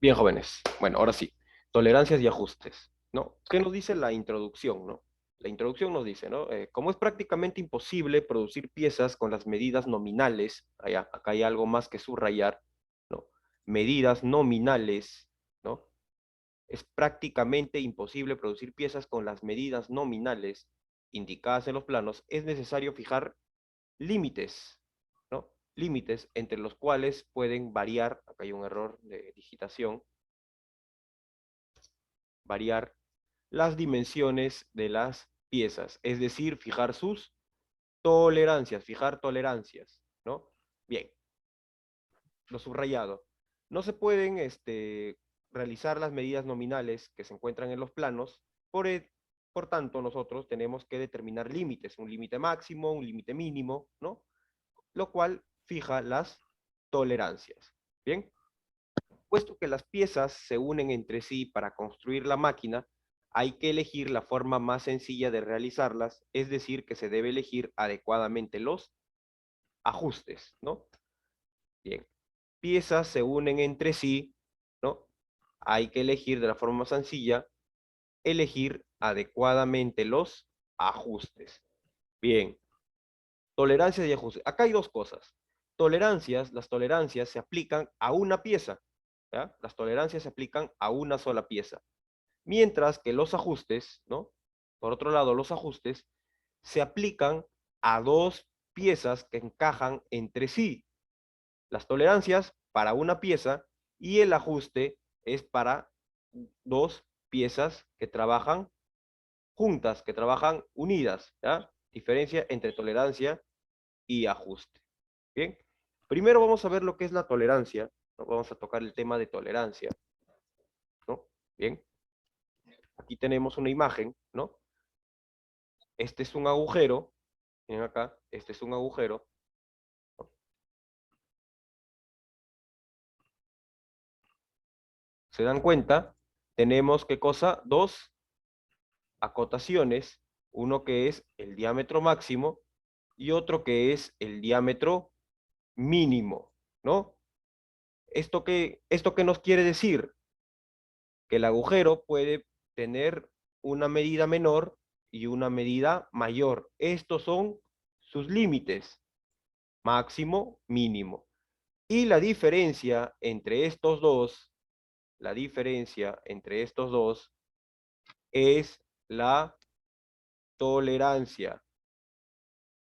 Bien, jóvenes. Bueno, ahora sí. Tolerancias y ajustes, ¿no? ¿Qué nos dice la introducción, no? La introducción nos dice, ¿no? Como es prácticamente imposible producir piezas con las medidas nominales, acá hay algo más que subrayar, ¿no? Medidas nominales, ¿no? Es prácticamente imposible producir piezas con las medidas nominales indicadas en los planos, es necesario fijar límites, ¿no? Límites entre los cuales pueden variar, acá hay un error de digitación, variar las dimensiones de las piezas, es decir, fijar sus tolerancias, fijar tolerancias, ¿no? Bien, lo subrayado. No se pueden realizar las medidas nominales que se encuentran en los planos, por tanto, nosotros tenemos que determinar límites, un límite máximo, un límite mínimo, ¿no? Lo cual fija las tolerancias. Bien, puesto que las piezas se unen entre sí para construir la máquina, hay que elegir la forma más sencilla de realizarlas, es decir, que se debe elegir adecuadamente los ajustes, ¿no? Bien, piezas se unen entre sí, ¿no? Hay que elegir de la forma más sencilla, elegir adecuadamente los ajustes. Bien, tolerancias y ajustes. Acá hay dos cosas. Las tolerancias se aplican a una pieza, ¿ya? Las tolerancias se aplican a una sola pieza. Mientras que los ajustes, ¿no? Por otro lado, los ajustes se aplican a dos piezas que encajan entre sí. Las tolerancias para una pieza y el ajuste es para dos piezas que trabajan juntas, que trabajan unidas, ¿ya? Diferencia entre tolerancia y ajuste. Bien, primero vamos a ver lo que es la tolerancia, ¿no? Vamos a tocar el tema de tolerancia, ¿no? Bien, aquí tenemos una imagen, ¿no? Este es un agujero, miren acá, este es un agujero, ¿no? ¿Se dan cuenta? Tenemos, ¿qué cosa? Dos acotaciones, uno que es el diámetro máximo y otro que es el diámetro mínimo, ¿no? ¿Esto qué nos quiere decir? Que el agujero puede tener una medida menor y una medida mayor. Estos son sus límites, máximo, mínimo. Y la diferencia entre estos dos es la tolerancia.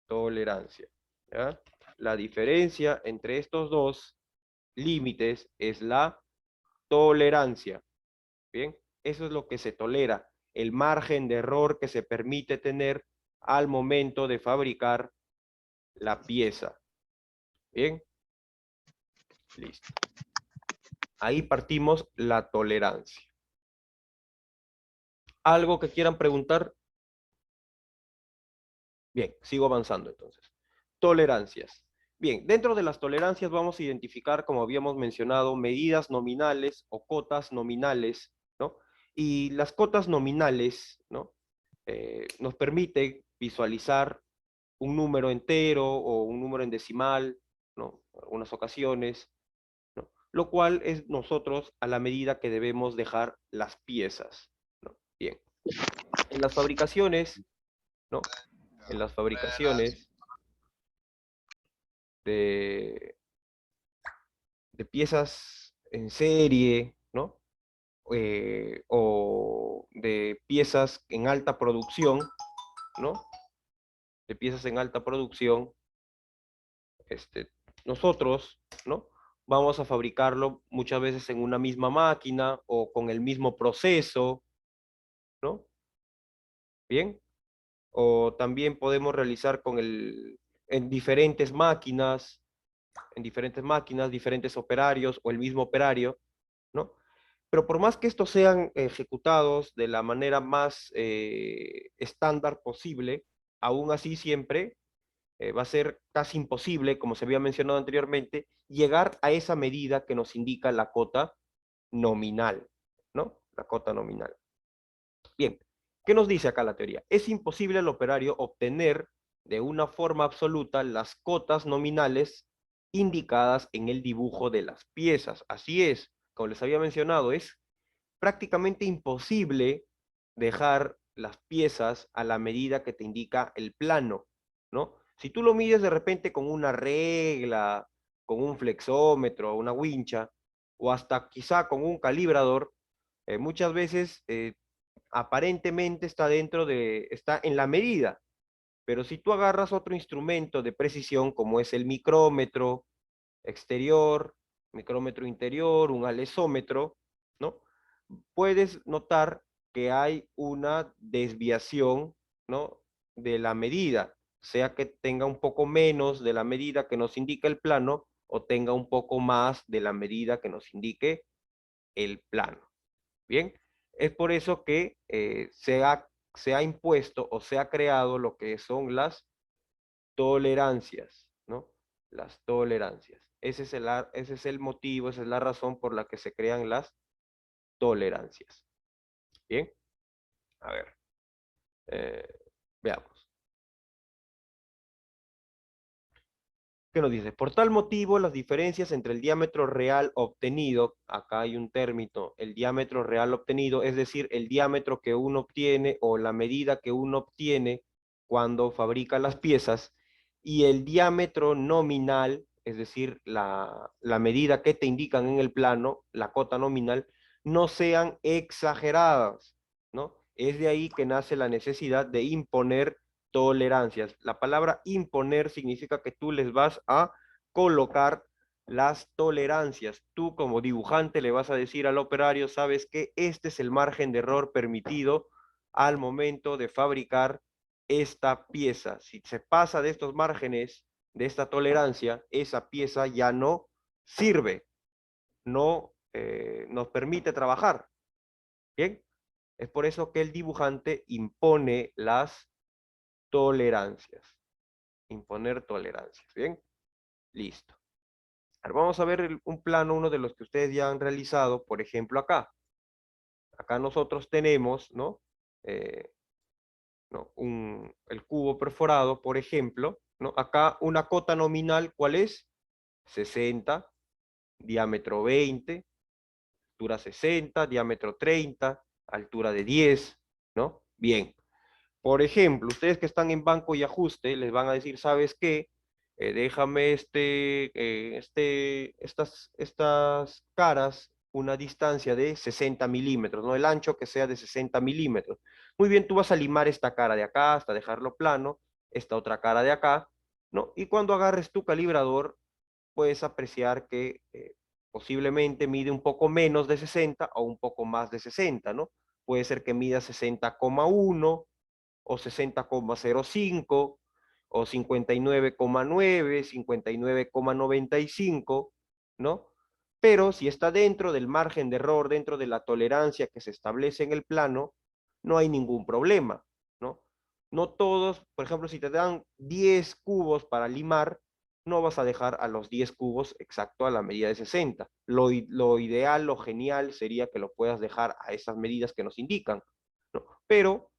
Tolerancia. ¿Ya? La diferencia entre estos dos límites es la tolerancia. Bien, eso es lo que se tolera, el margen de error que se permite tener al momento de fabricar la pieza. Bien, listo. Ahí partimos la tolerancia. ¿Algo que quieran preguntar? Bien, sigo avanzando entonces. Tolerancias. Bien, dentro de las tolerancias vamos a identificar, como habíamos mencionado, medidas nominales o cotas nominales, ¿no? Y las cotas nominales, ¿no? Nos permite visualizar un número entero o un número en decimal, ¿no? En algunas ocasiones, ¿no? Lo cual es nosotros a la medida que debemos dejar las piezas, ¿no? Bien. En las fabricaciones, ¿no? En las fabricaciones de, de piezas en serie, ¿no? O de piezas en alta producción, ¿no? De piezas en alta producción, este, nosotros, ¿no? Vamos a fabricarlo muchas veces en una misma máquina o con el mismo proceso, ¿no? Bien. O también podemos realizar en diferentes máquinas, diferentes operarios o el mismo operario, ¿no? Pero por más que estos sean ejecutados de la manera más estándar posible, aún así siempre va a ser casi imposible, como se había mencionado anteriormente, llegar a esa medida que nos indica la cota nominal, ¿no? La cota nominal. Bien, ¿qué nos dice acá la teoría? Es imposible al operario obtener de una forma absoluta las cotas nominales indicadas en el dibujo de las piezas. Así es, como les había mencionado, es prácticamente imposible dejar las piezas a la medida que te indica el plano, ¿no? Si tú lo mides de repente con una regla, con un flexómetro, una wincha, o hasta quizá con un calibrador, muchas veces aparentemente está en la medida, pero si tú agarras otro instrumento de precisión como es el micrómetro exterior, micrómetro interior, un alesómetro, ¿no? Puedes notar que hay una desviación, ¿no? De la medida, sea que tenga un poco menos de la medida que nos indica el plano o tenga un poco más de la medida que nos indique el plano. Bien, es por eso que se ha impuesto o se ha creado lo que son las tolerancias, ¿no? Las tolerancias. Ese es el motivo, esa es la razón por la que se crean las tolerancias. Bien, a ver, eh, veamos. ¿Qué nos dice? Por tal motivo, las diferencias entre el diámetro real obtenido, acá hay un término, el diámetro real obtenido, es decir, el diámetro que uno obtiene o la medida que uno obtiene cuando fabrica las piezas, y el diámetro nominal, es decir, la medida que te indican en el plano, la cota nominal, no sean exageradas, ¿no? Es de ahí que nace la necesidad de imponer tolerancias. La palabra imponer significa que tú les vas a colocar las tolerancias. Tú como dibujante le vas a decir al operario, sabes que este es el margen de error permitido al momento de fabricar esta pieza. Si se pasa de estos márgenes, de esta tolerancia, esa pieza ya no sirve, no nos permite trabajar. Bien, es por eso que el dibujante impone las tolerancias. Imponer tolerancias. Bien, listo. Ahora vamos a ver un plano, uno de los que ustedes ya han realizado, por ejemplo acá. Acá nosotros tenemos, ¿no? Eh, ¿no? El cubo perforado, por ejemplo, ¿no? Acá una cota nominal, ¿cuál es? 60, diámetro 20, altura 60, diámetro 30, altura de 10, ¿no? Bien. Por ejemplo, ustedes que están en banco y ajuste, les van a decir, ¿sabes qué? Déjame estas caras una distancia de 60 milímetros, ¿no? El ancho que sea de 60 milímetros. Muy bien, tú vas a limar esta cara de acá hasta dejarlo plano, esta otra cara de acá, ¿no? Y cuando agarres tu calibrador, puedes apreciar que posiblemente mide un poco menos de 60 o un poco más de 60, ¿no? Puede ser que mida 60,1 o 60,05 o 59,9, 59,95, ¿no? Pero si está dentro del margen de error, dentro de la tolerancia que se establece en el plano, no hay ningún problema, ¿no? No todos, por ejemplo, si te dan 10 cubos para limar, no vas a dejar a los 10 cubos exacto a la medida de 60. Lo ideal, lo genial sería que lo puedas dejar a esas medidas que nos indican, ¿no? Pero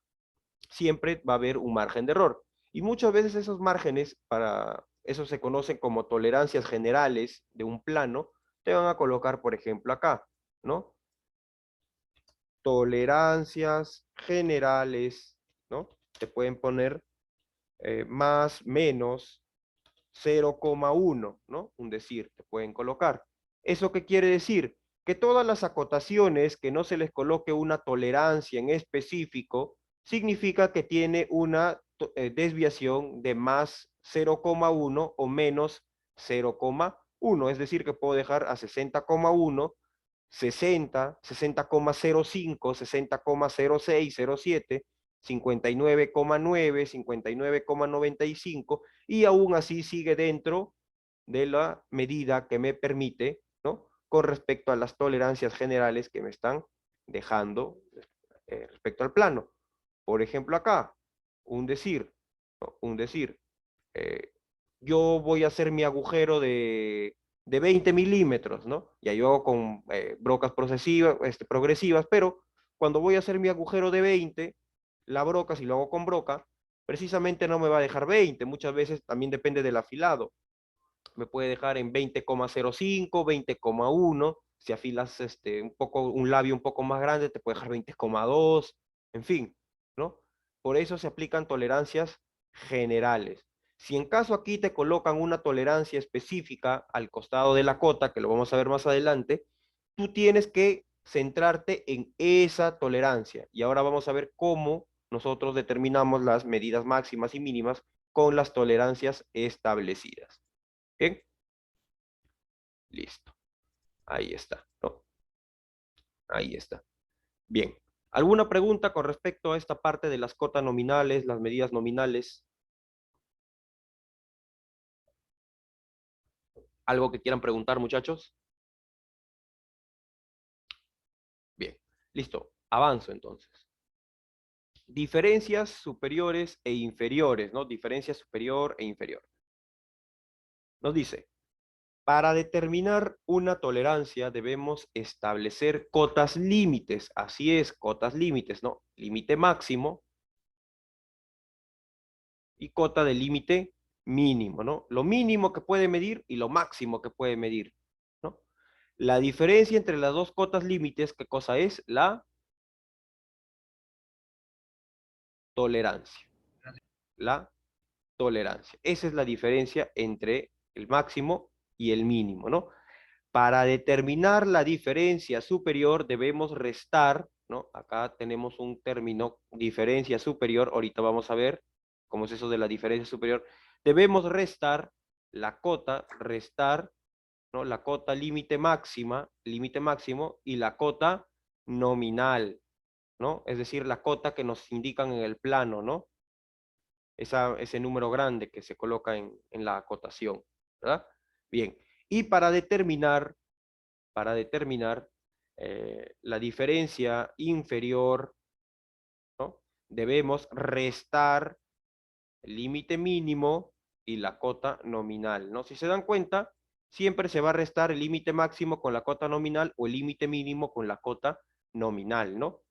siempre va a haber un margen de error. Y muchas veces esos márgenes, para eso se conocen como tolerancias generales de un plano, te van a colocar, por ejemplo, acá, ¿no? Tolerancias generales, ¿no? Te pueden poner más, menos, 0,1, ¿no? Un decir, te pueden colocar. ¿Eso qué quiere decir? Que todas las acotaciones que no se les coloque una tolerancia en específico, significa que tiene una desviación de más 0,1 o menos 0,1. Es decir, que puedo dejar a 60,1, 60, 60,05, 60,06, 07, 59,9, 59,95 y aún así sigue dentro de la medida que me permite, ¿no? Con respecto a las tolerancias generales que me están dejando respecto al plano. Por ejemplo, acá, un decir, ¿no? Un decir, eh, yo voy a hacer mi agujero de 20 milímetros, ¿no? Ya yo hago con brocas progresivas, pero cuando voy a hacer mi agujero de 20, la broca, si lo hago con broca, precisamente no me va a dejar 20, muchas veces también depende del afilado, me puede dejar en 20,05, 20,1, Si afilas un labio un poco más grande, te puede dejar 20,2, en fin, ¿no? Por eso se aplican tolerancias generales. Si en caso aquí te colocan una tolerancia específica al costado de la cota, que lo vamos a ver más adelante, tú tienes que centrarte en esa tolerancia. Y ahora vamos a ver cómo nosotros determinamos las medidas máximas y mínimas con las tolerancias establecidas. ¿Bien? Listo. Ahí está, ¿no? Ahí está. Bien. ¿Alguna pregunta con respecto a esta parte de las cotas nominales, las medidas nominales? ¿Algo que quieran preguntar, muchachos? Bien. Listo. Avanzo entonces. Diferencias superiores e inferiores, ¿no? Diferencia superior e inferior. Nos dice, para determinar una tolerancia debemos establecer cotas límites. Así es, cotas límites, ¿no? Límite máximo y cota de límite mínimo, ¿no? Lo mínimo que puede medir y lo máximo que puede medir, ¿no? La diferencia entre las dos cotas límites, ¿qué cosa es? La tolerancia. La tolerancia. Esa es la diferencia entre el máximo y el mínimo, ¿no? Para determinar la diferencia superior debemos restar, ¿no? Acá tenemos un término, diferencia superior, ahorita vamos a ver cómo es eso de la diferencia superior. Debemos restar la cota, restar, ¿no? La cota límite máxima, límite máximo, y la cota nominal, ¿no? Es decir, la cota que nos indican en el plano, ¿no? Ese número grande que se coloca en la acotación, ¿verdad? Bien, y para determinar la diferencia inferior, ¿no? Debemos restar el límite mínimo y la cota nominal, ¿no? Si se dan cuenta, siempre se va a restar el límite máximo con la cota nominal o el límite mínimo con la cota nominal, ¿no?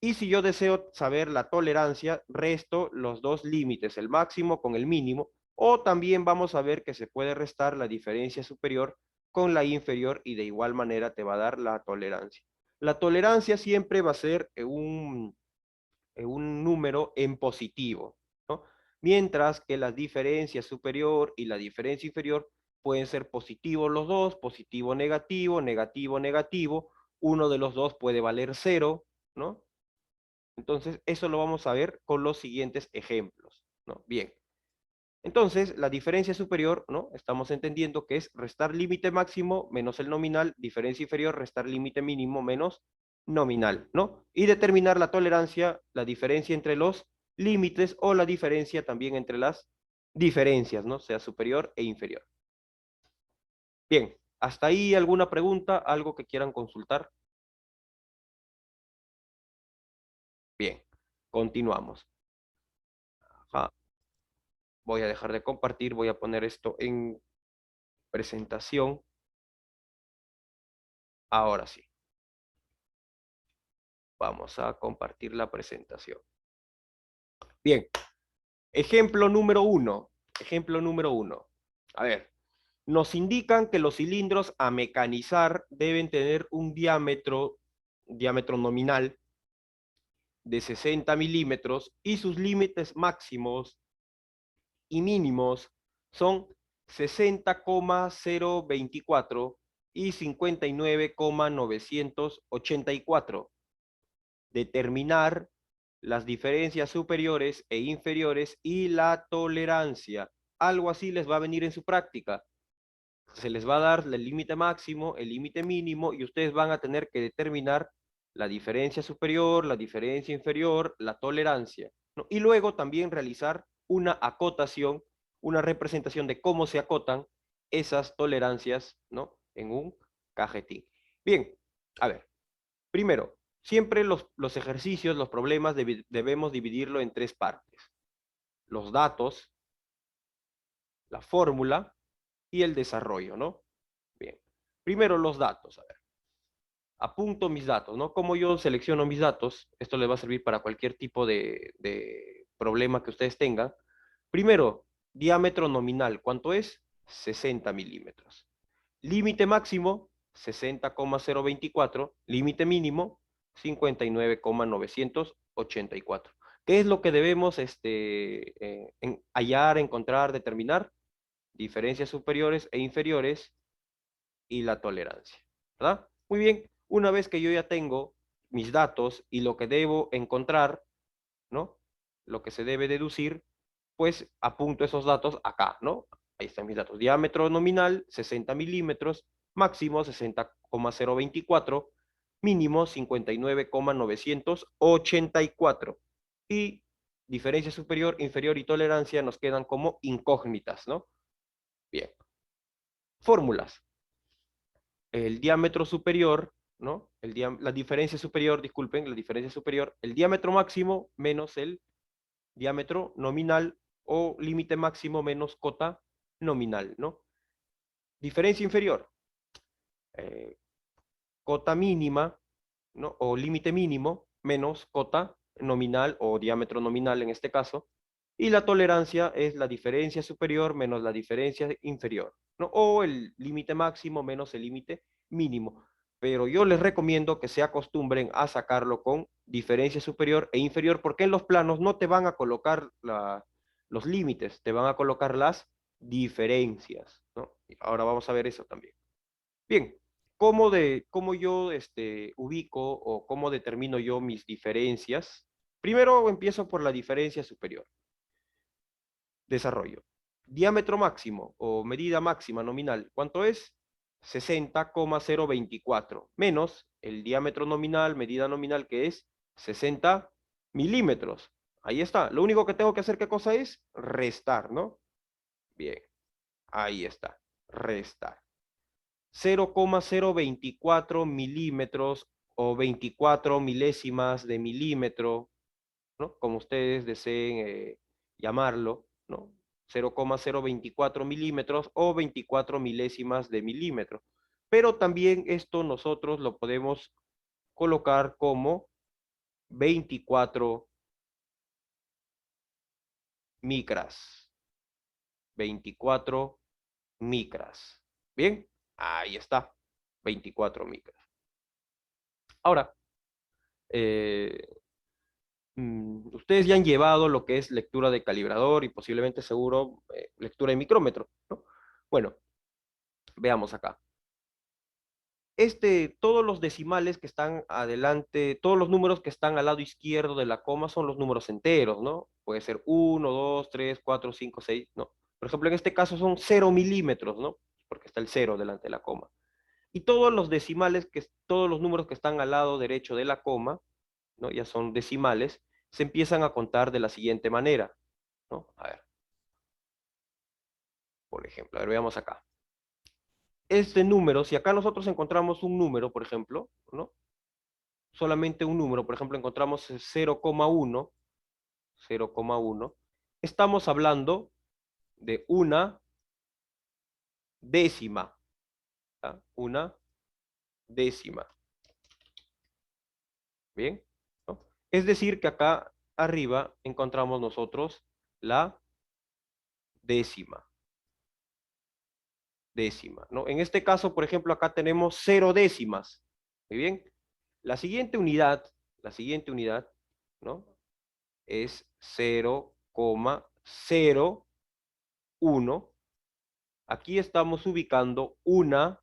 Y si yo deseo saber la tolerancia, resto los dos límites, el máximo con el mínimo, o también vamos a ver que se puede restar la diferencia superior con la inferior y de igual manera te va a dar la tolerancia. La tolerancia siempre va a ser un número en positivo, ¿no? Mientras que la diferencia superior y la diferencia inferior pueden ser positivos los dos, positivo, negativo, negativo, negativo, uno de los dos puede valer cero, ¿no? Entonces, eso lo vamos a ver con los siguientes ejemplos, ¿no? Bien. Entonces, la diferencia superior, ¿no? Estamos entendiendo que es restar límite máximo menos el nominal, diferencia inferior, restar límite mínimo menos nominal, ¿no? Y determinar la tolerancia, la diferencia entre los límites o la diferencia también entre las diferencias, ¿no? Sea superior e inferior. Bien, hasta ahí alguna pregunta, algo que quieran consultar. Bien, continuamos. Ajá. Voy a dejar de compartir, voy a poner esto en presentación. Ahora sí, vamos a compartir la presentación. Bien, ejemplo número uno. Ejemplo número uno. A ver, nos indican que los cilindros a mecanizar deben tener un diámetro nominal de 60 milímetros y sus límites máximos y mínimos son 60,024 y 59,984. Determinar las diferencias superiores e inferiores y la tolerancia. Algo así les va a venir en su práctica. Se les va a dar el límite máximo, el límite mínimo, y ustedes van a tener que determinar la diferencia superior, la diferencia inferior, la tolerancia, ¿no? Y luego también realizar una acotación, una representación de cómo se acotan esas tolerancias, ¿no? En un cajetín. Bien, a ver, primero, siempre los ejercicios, los problemas debemos dividirlo en tres partes. Los datos, la fórmula y el desarrollo, ¿no? Bien. Primero los datos, a ver. Apunto mis datos, ¿no? Como yo selecciono mis datos, esto les va a servir para cualquier tipo de problema que ustedes tengan. Primero, diámetro nominal, ¿cuánto es? 60 milímetros. Límite máximo, 60,024, límite mínimo 59,984. ¿Qué es lo que debemos hallar, encontrar, determinar? Diferencias superiores e inferiores y la tolerancia, ¿verdad? Muy bien, una vez que yo ya tengo mis datos y lo que debo encontrar, ¿no? Lo que se debe deducir, pues apunto esos datos acá, ¿no? Ahí están mis datos. Diámetro nominal, 60 milímetros, máximo 60,024, mínimo 59,984. Y diferencia superior, inferior y tolerancia nos quedan como incógnitas, ¿no? Bien. Fórmulas. El diámetro superior, ¿no? La diferencia superior, disculpen, la diferencia superior, el diámetro máximo menos el diámetro nominal o límite máximo menos cota nominal, ¿no? Diferencia inferior, eh, cota mínima, ¿no? O límite mínimo menos cota nominal o diámetro nominal en este caso. Y la tolerancia es la diferencia superior menos la diferencia inferior, ¿no? O el límite máximo menos el límite mínimo. Pero yo les recomiendo que se acostumbren a sacarlo con diferencia superior e inferior, porque en los planos no te van a colocar los límites, te van a colocar las diferencias, ¿no? Ahora vamos a ver eso también. Bien, ¿cómo yo ubico o cómo determino yo mis diferencias? Primero empiezo por la diferencia superior. Desarrollo. Diámetro máximo o medida máxima nominal, ¿cuánto es? 60,024 menos el diámetro nominal, medida nominal que es 60 milímetros. Ahí está. Lo único que tengo que hacer, ¿qué cosa es? Restar, ¿no? Bien, ahí está. Restar. 0,024 milímetros o 24 milésimas de milímetro, ¿no? Como ustedes deseen llamarlo, ¿no? 0,024 milímetros o 24 milésimas de milímetro. Pero también esto nosotros lo podemos colocar como 24 micras. 24 micras. Bien, ahí está. 24 micras. Ahora, eh, ustedes ya han llevado lo que es lectura de calibrador y posiblemente seguro lectura de micrómetro, ¿no? Bueno, veamos acá. Todos los decimales que están adelante, todos los números que están al lado izquierdo de la coma son los números enteros, ¿no? Puede ser 1, 2, 3, 4, 5, 6, ¿no? Por ejemplo, en este caso son 0 milímetros, ¿no? Porque está el 0 delante de la coma. Y todos los decimales, todos los números que están al lado derecho de la coma, ¿no? Ya son decimales, se empiezan a contar de la siguiente manera, ¿no? A ver, por ejemplo, a ver, veamos acá. Este número, si acá nosotros encontramos un número, por ejemplo, ¿no? Solamente un número, por ejemplo, encontramos 0,1, 0,1, estamos hablando de una décima, ¿tá? Una décima, ¿bien? ¿No? Es decir, que acá arriba encontramos nosotros la décima, décima, ¿no? En este caso, por ejemplo, acá tenemos 0 décimas, ¿muy bien? La siguiente unidad, ¿no? Es 0,01. Aquí estamos ubicando una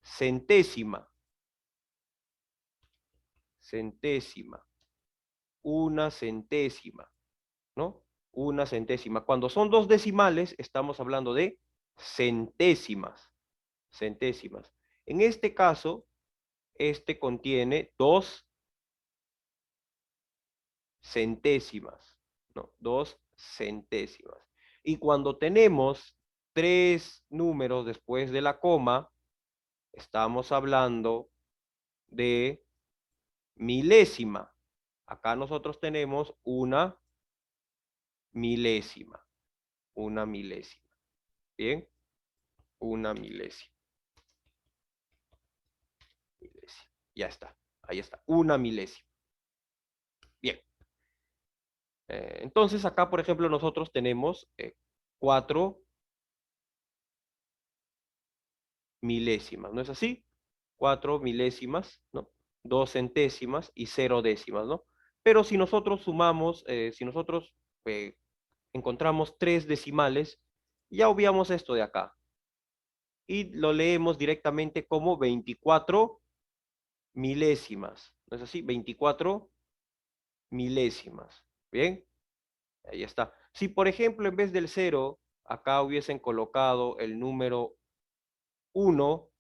centésima, centésima, una centésima, ¿no? Una centésima. Cuando son dos decimales, estamos hablando de centésimas, centésimas. En este caso, este contiene dos centésimas, ¿no? Dos centésimas. Y cuando tenemos tres números después de la coma, estamos hablando de milésima. Acá nosotros tenemos una milésima, una milésima. Bien, una milésima, milésima. Ya está, ahí está, una milésima. Bien, entonces acá, por ejemplo, nosotros tenemos 4 milésimas, ¿no es así? 4 milésimas, ¿no? 2 centésimas y 0 décimas, ¿no? Pero si nosotros sumamos, si nosotros encontramos 3 decimales, ya obviamos esto de acá. Y lo leemos directamente como 24 milésimas, ¿no es así? 24 milésimas, ¿bien? Ahí está. Si, por ejemplo, en vez del 0, acá hubiesen colocado el número 1,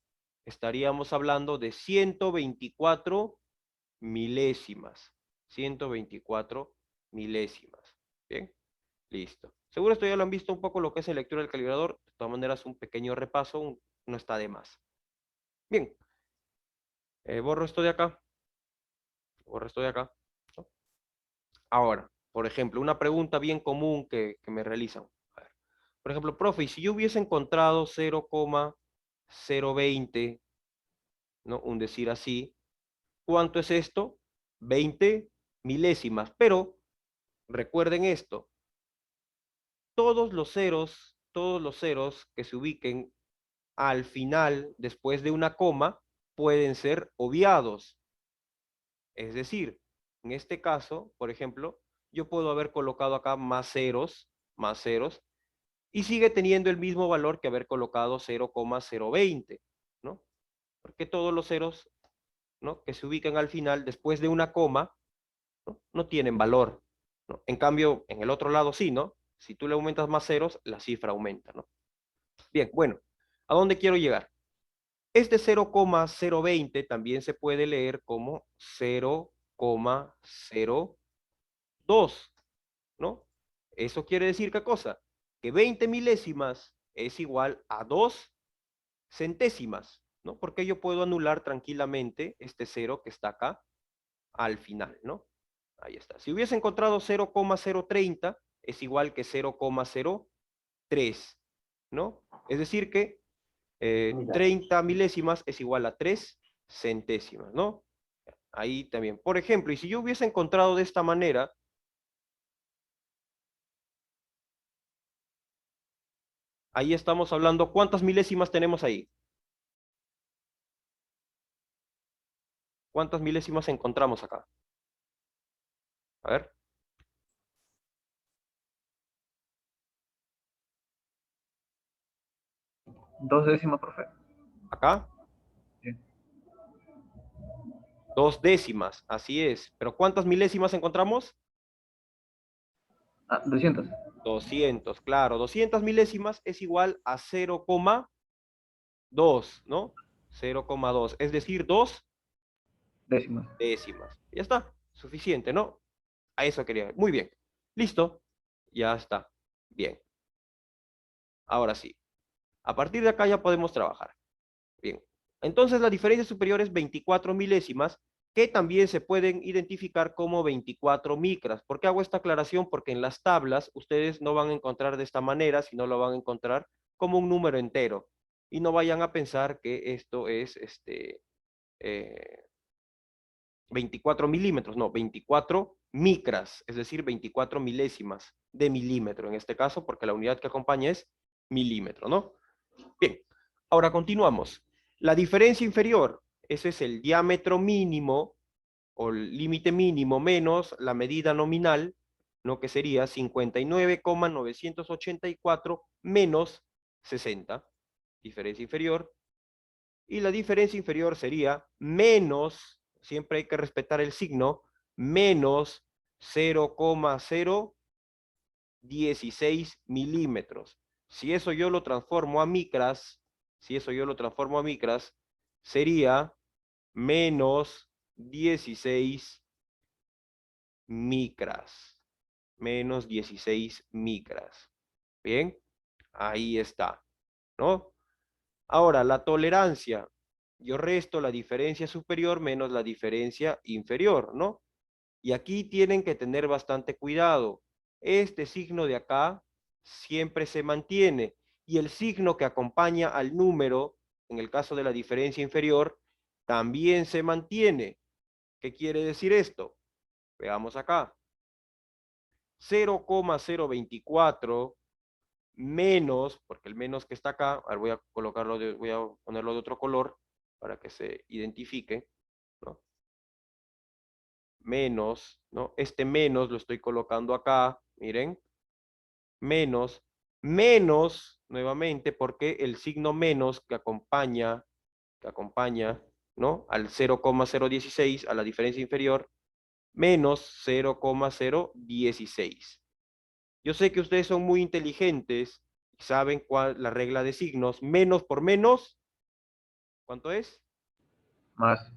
estaríamos hablando de 124 milésimas. 124 milésimas. Bien, listo. Seguro esto ya lo han visto un poco lo que es en lectura del calibrador. De todas maneras, un pequeño repaso no está de más. Bien, borro esto de acá. Borro esto de acá. ¿No? Ahora, por ejemplo, una pregunta bien común que me realizan. A ver, por ejemplo, profe, ¿y si yo hubiese encontrado 0,020, ¿no? Un decir así, ¿cuánto es esto? 20 milésimas. Pero recuerden esto, todos los ceros que se ubiquen al final, después de una coma, pueden ser obviados. Es decir, en este caso, por ejemplo, yo puedo haber colocado acá más ceros, y sigue teniendo el mismo valor que haber colocado 0,020, ¿no? Porque todos los ceros, ¿no?, que se ubican al final después de una coma, ¿no?, no tienen valor, ¿no? En cambio, en el otro lado sí, ¿no? Si tú le aumentas más ceros, la cifra aumenta, ¿no? Bien, bueno, ¿a dónde quiero llegar? Este 0,020 también se puede leer como 0,02, ¿no? Eso quiere decir, ¿qué cosa? Que 20 milésimas es igual a 2 centésimas, ¿no? Porque yo puedo anular tranquilamente este 0 que está acá al final, ¿no? Ahí está. Si hubiese encontrado 0,030, es igual que 0,03, ¿no? Es decir que 30 milésimas es igual a 3 centésimas, ¿no? Ahí también. Por ejemplo, y si yo hubiese encontrado de esta manera, ahí estamos hablando, ¿cuántas milésimas tenemos ahí? ¿Cuántas milésimas encontramos acá? A ver, 2 décimas, profe. acá, Sí. 2 décimas, así es. Pero ¿cuántas milésimas encontramos? 200. 200, claro. 200 milésimas es igual a 0,2, ¿no? 0,2, es decir, 2 Décimas. décimas. Ya está, suficiente, ¿no? A eso quería. Muy bien. Listo. Ya está. Bien. Ahora sí. A partir de acá ya podemos trabajar. Bien. Entonces la diferencia superior es 24 milésimas, que también se pueden identificar como 24 micras. ¿Por qué hago esta aclaración? Porque en las tablas ustedes no van a encontrar de esta manera, sino lo van a encontrar como un número entero. Y no vayan a pensar que esto es 24 milímetros, no, 24 micras, es decir, 24 milésimas de milímetro en este caso, porque la unidad que acompaña es milímetro, ¿no? Bien, ahora continuamos. La diferencia inferior, ese es el diámetro mínimo o el límite mínimo menos la medida nominal, ¿no?, que sería 59,984 menos 60, diferencia inferior. Y la diferencia inferior sería menos, siempre hay que respetar el signo, menos 0,016 milímetros. Si eso yo lo transformo a micras, sería menos 16 micras. Menos 16 micras. Bien, ahí está, ¿no? Ahora, la tolerancia. Yo resto la diferencia superior menos la diferencia inferior, ¿no? Y aquí tienen que tener bastante cuidado. Este signo de acá siempre se mantiene. Y el signo que acompaña al número, en el caso de la diferencia inferior, también se mantiene. ¿Qué quiere decir esto? Veamos acá. 0,024 menos, porque el menos que está acá, a ver, voy a colocarlo, voy a ponerlo de otro color para que se identifique, ¿no? Menos, ¿no? Este menos lo estoy colocando acá, miren, menos, menos, nuevamente, porque el signo menos que acompaña, ¿no? Al 0,016, a la diferencia inferior, menos 0,016. Yo sé que ustedes son muy inteligentes y saben cuál la regla de signos. Menos por menos, ¿cuánto es? Más.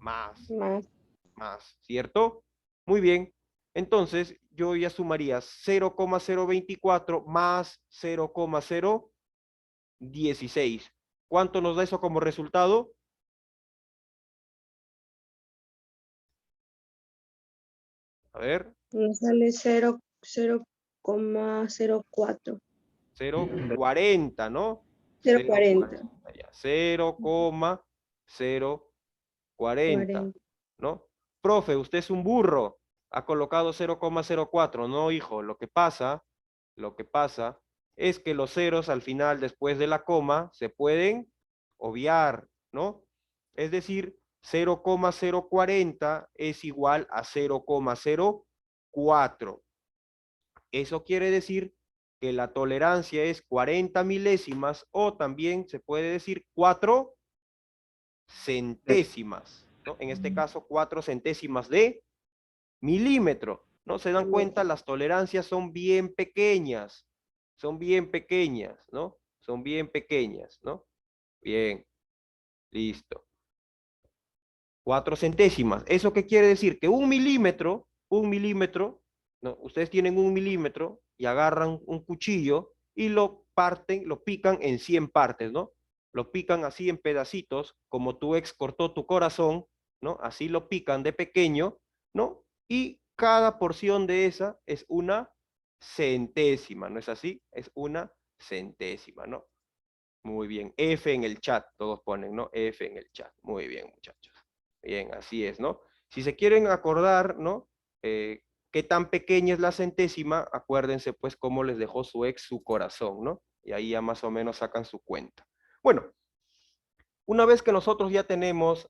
Más, Más. más, ¿cierto? Muy bien. Entonces, yo ya sumaría 0,024 más 0,016. ¿Cuánto nos da eso como resultado? A ver, Nos sale 0,04. 0,40, ¿no? 0,40. 0,40, ya. 0,040, 40. ¿no? Profe, usted es un burro. Ha colocado 0,04. No, hijo. Lo que pasa es que los ceros al final, después de la coma, se pueden obviar, ¿no? Es decir, 0,040 es igual a 0,04. Eso quiere decir que la tolerancia es 40 milésimas o también se puede decir 4 centésimas, ¿no? En este caso, 4 centésimas de milímetro, ¿no? Se dan cuenta, las tolerancias son bien pequeñas, ¿no? Son bien pequeñas, ¿no? Bien, listo. 4 centésimas. ¿Eso qué quiere decir? Que un milímetro, ¿no? Ustedes tienen un milímetro y agarran un cuchillo y lo parten, lo pican en 100 partes, ¿no? Lo pican así en pedacitos, como tu ex cortó tu corazón, ¿no? Así lo pican de pequeño, ¿no? Y cada porción de esa es una centésima, ¿no es así? Es una centésima, ¿no? Muy bien. F en el chat, todos ponen, ¿no? F en el chat. Muy bien, muchachos. Bien, así es, ¿no? Si se quieren acordar, ¿no? Qué tan pequeña es la centésima, acuérdense pues cómo les dejó su ex su corazón, ¿no? Y ahí ya más o menos sacan su cuenta. Bueno, una vez que nosotros ya tenemos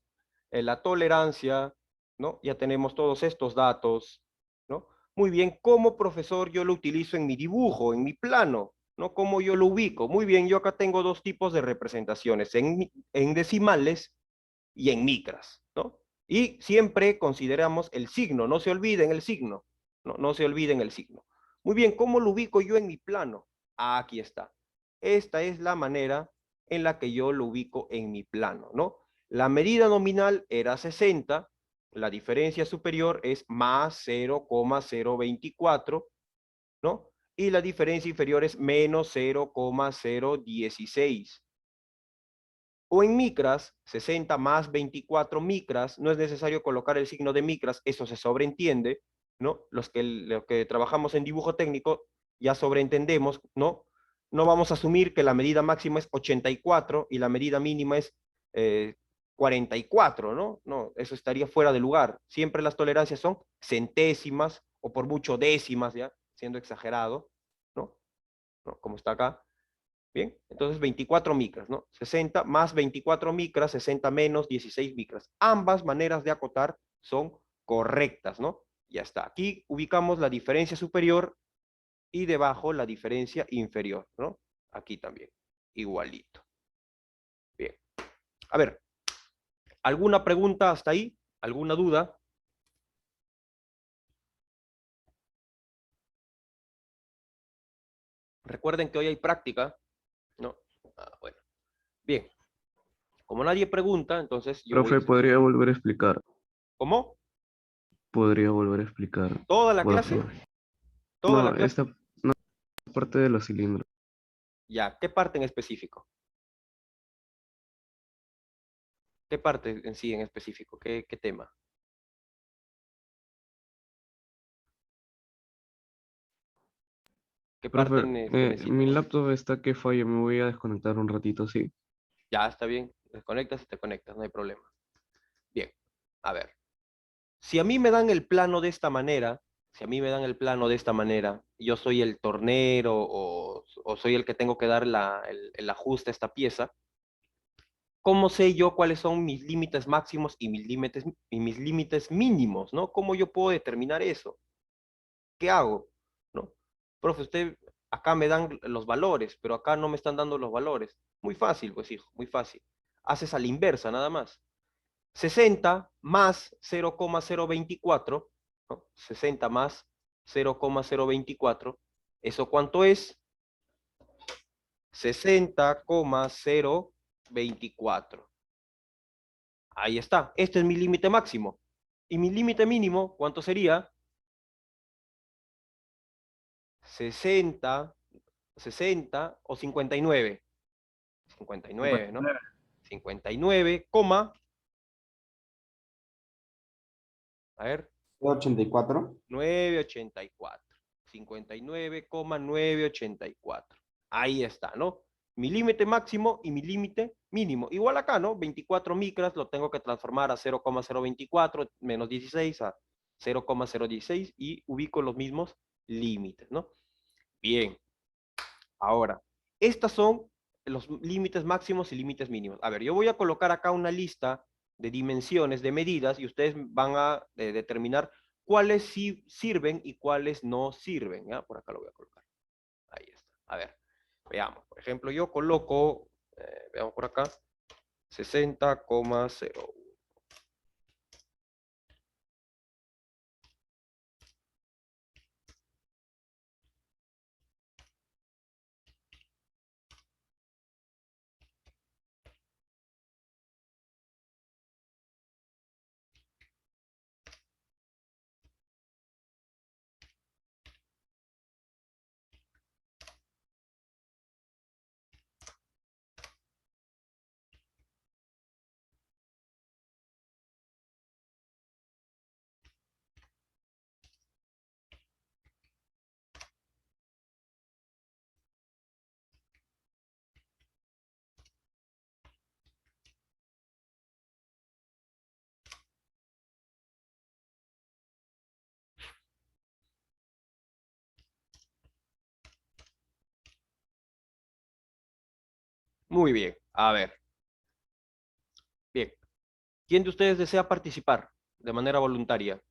la tolerancia, ¿no? Ya tenemos todos estos datos, ¿no? Muy bien, ¿cómo profesor yo lo utilizo en mi dibujo, en mi plano? ¿No? ¿Cómo yo lo ubico? Muy bien, yo acá tengo dos tipos de representaciones, en decimales y en micras, ¿no? Y siempre consideramos el signo, no se olviden el signo, no se olviden el signo. Muy bien, ¿cómo lo ubico yo en mi plano? Aquí está. Esta es la manera en la que yo lo ubico en mi plano, ¿no? La medida nominal era 60, la diferencia superior es más 0,024, ¿no? Y la diferencia inferior es menos 0,016. O en micras, 60 más 24 micras, no es necesario colocar el signo de micras, eso se sobreentiende, ¿no? Los que trabajamos en dibujo técnico ya sobreentendemos, ¿no? No vamos a asumir que la medida máxima es 84 y la medida mínima es 44, ¿no? No, eso estaría fuera de lugar. Siempre las tolerancias son centésimas o por mucho décimas, ¿ya? Siendo exagerado, ¿no? ¿No? Como está acá. Bien, entonces 24 micras, ¿no? 60 más 24 micras, 60 menos 16 micras. Ambas maneras de acotar son correctas, ¿no? Ya está. Aquí ubicamos la diferencia superior y debajo la diferencia inferior, ¿no? Aquí también, igualito. Bien. A ver, ¿alguna pregunta hasta ahí? ¿Alguna duda? Recuerden que hoy hay práctica, ¿no? Bueno, bien. Como nadie pregunta, entonces yo voy a Profe, hacer. ¿podría volver a explicar? ¿Cómo? ¿Podría volver a explicar, ¿Toda la por clase? favor? ¿Toda la No, clase? esta no es parte de los cilindros. Ya, ¿qué parte en específico? ¿Qué parte en sí en específico? ¿Qué tema? ¿Qué parte Profe, que mi necesitan? laptop está que falla, me voy a desconectar un ratito, ¿sí? Ya, está bien. Desconectas y te conectas, no hay problema. Bien, a ver. Si a mí me dan el plano de esta manera, Si a mí me dan el plano de esta manera, yo soy el tornero o soy el que tengo que dar el ajuste a esta pieza, ¿cómo sé yo cuáles son mis límites máximos y mis límites mínimos, ¿no? ¿Cómo yo puedo determinar eso? ¿Qué hago? ¿No? Profe, usted acá me dan los valores, pero acá no me están dando los valores. Muy fácil, pues hijo, muy fácil. Haces a la inversa, nada más. 60 más 0,024, ¿no? 60 más 0,024, ¿eso cuánto es? 60,024. Ahí está. Este es mi límite máximo. ¿Y mi límite mínimo cuánto sería? 60, 60 o 59. 59, ¿no? 59. 59, coma. A ver. 84. 984. 59,984. Ahí está, ¿no? Mi límite máximo y mi límite mínimo. Igual acá, ¿no? 24 micras lo tengo que transformar a 0,024 menos 16 a 0,016 y ubico los mismos límites, ¿no? Bien. Ahora, estas son los límites máximos y límites mínimos. A ver, yo voy a colocar acá una lista de dimensiones, de medidas, y ustedes van a determinar cuáles sí sirven y cuáles no sirven. ¿Ya? Por acá lo voy a colocar. Ahí está. A ver, veamos. Por ejemplo, yo coloco, veamos por acá, 60,0. Muy bien. A ver. Bien. ¿Quién de ustedes desea participar de manera voluntaria?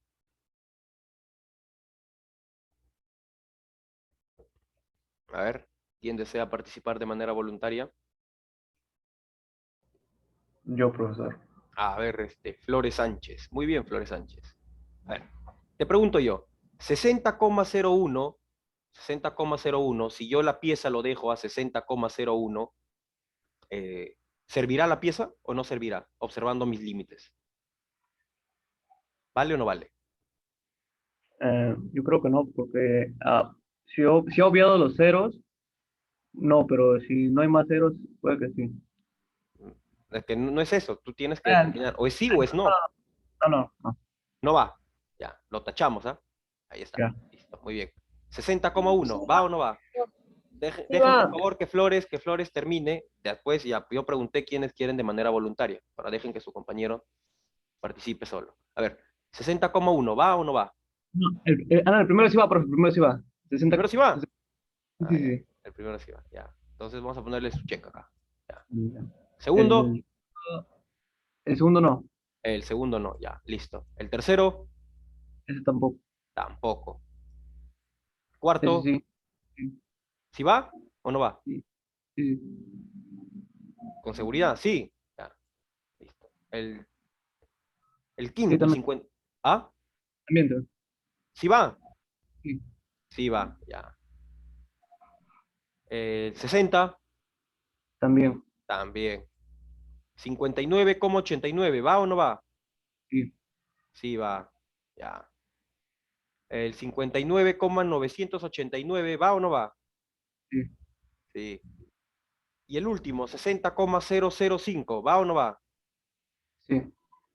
A ver, ¿quién desea participar de manera voluntaria? Yo, profesor. A ver, Flores Sánchez. Muy bien, Flores Sánchez. A ver, te pregunto yo, 60,01, 60,01, si yo la pieza lo dejo a 60,01, ¿servirá la pieza o no servirá? Observando mis límites. ¿Vale o no vale? Yo creo que no, porque si he obviado los ceros, no, pero si no hay más ceros, puede que sí. Es que no es eso, tú tienes que Ah, determinar, o es sí o es no. no, No va. Ya, lo tachamos, ¿ah? Ahí está. ya. Listo, muy bien. 60,1, ¿va o no va? Dejen, Sí va. por favor, que Flores termine. Después ya, yo pregunté quiénes quieren de manera voluntaria. Ahora dejen que su compañero participe solo. A ver, 60,1, ¿va o no va? No, el primero sí va, profe, el primero sí va. 60, ¿Primero sí va? 60, Ah, sí, ya. sí, El primero sí va, ya. Entonces vamos a ponerle su check acá. Ya. sí. Ya. Segundo, El segundo no, el segundo no, ya, listo. El tercero, ese tampoco. tampoco. Ese Cuarto, sí, sí, ¿sí va o no va? sí, sí. ¿Con seguridad? Sí. Ya, listo. El Sí, quinto, también, 50. ¿Ah? también, ¿Sí va? sí, Sí va, ya. 60, también, también. 59,89, ¿va o no va? sí, Sí va, ya. El 59,989, ¿va o no va? sí, Sí. Y el último, 60,005, ¿va o no va? sí.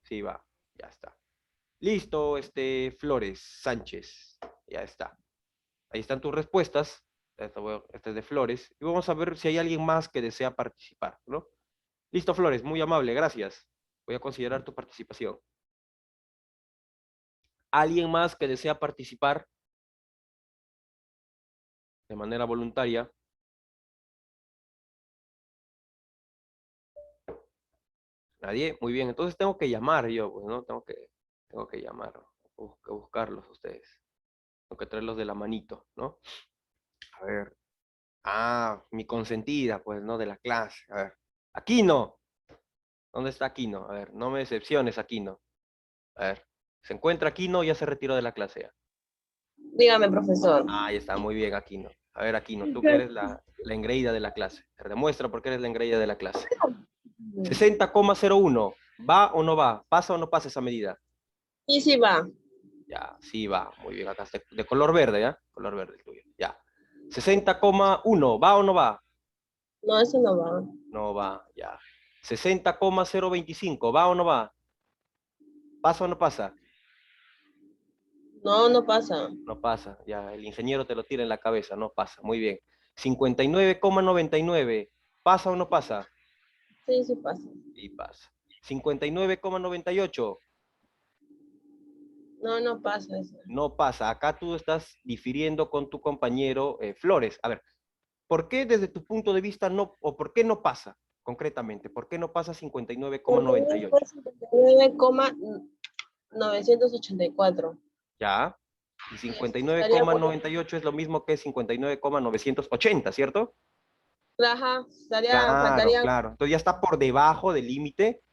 Sí va, ya está. Listo, Flores Sánchez, ya está. Ahí están tus respuestas. Este es de Flores. Y vamos a ver si hay alguien más que desea participar, ¿no? Listo, Flores, muy amable, gracias. Voy a considerar tu participación. ¿Alguien más que desea participar? de manera voluntaria. ¿Nadie? Muy bien, entonces tengo que llamar yo, pues, ¿no? Tengo que llamar, que buscarlos a ustedes. Tengo que traerlos de la manito, ¿no? A ver. Ah, mi consentida, pues, ¿no? De la clase. A ver. Aquino. ¿Dónde está Aquino? A ver, no me decepciones, Aquino. A ver. ¿Se encuentra Aquino o ya se retiró de la clase ya? Dígame, profesor. Ah, ya está, muy bien, Aquino. A ver, Aquino, tú que eres la engreída de la clase. Te demuestra por qué eres la engreída de la clase. 60,01. ¿Va o no va? ¿Pasa o no pasa esa medida? Y sí va. Ya, sí va. Muy bien, acá está de color verde, ¿ya? Color verde el tuyo. Ya. 60,1. ¿Va o no va? No, eso no va. No va, ya. 60,025. ¿Va o no va? ¿Pasa o no pasa? No, no pasa. No pasa, ya. El ingeniero te lo tira en la cabeza, no pasa. Muy bien. 59,99. ¿Pasa o no pasa? Sí, sí pasa. Sí pasa. 59,98. No, no pasa eso. No pasa. Acá tú estás difiriendo con tu compañero Flores. A ver, ¿por qué desde tu punto de vista no, o por qué no pasa concretamente? ¿Por qué no pasa 59,98? 59,984. Ya. Y 59,98 es lo mismo que 59,980, ¿cierto? Ajá, Claro, faltaría. claro. Entonces ya está por debajo del límite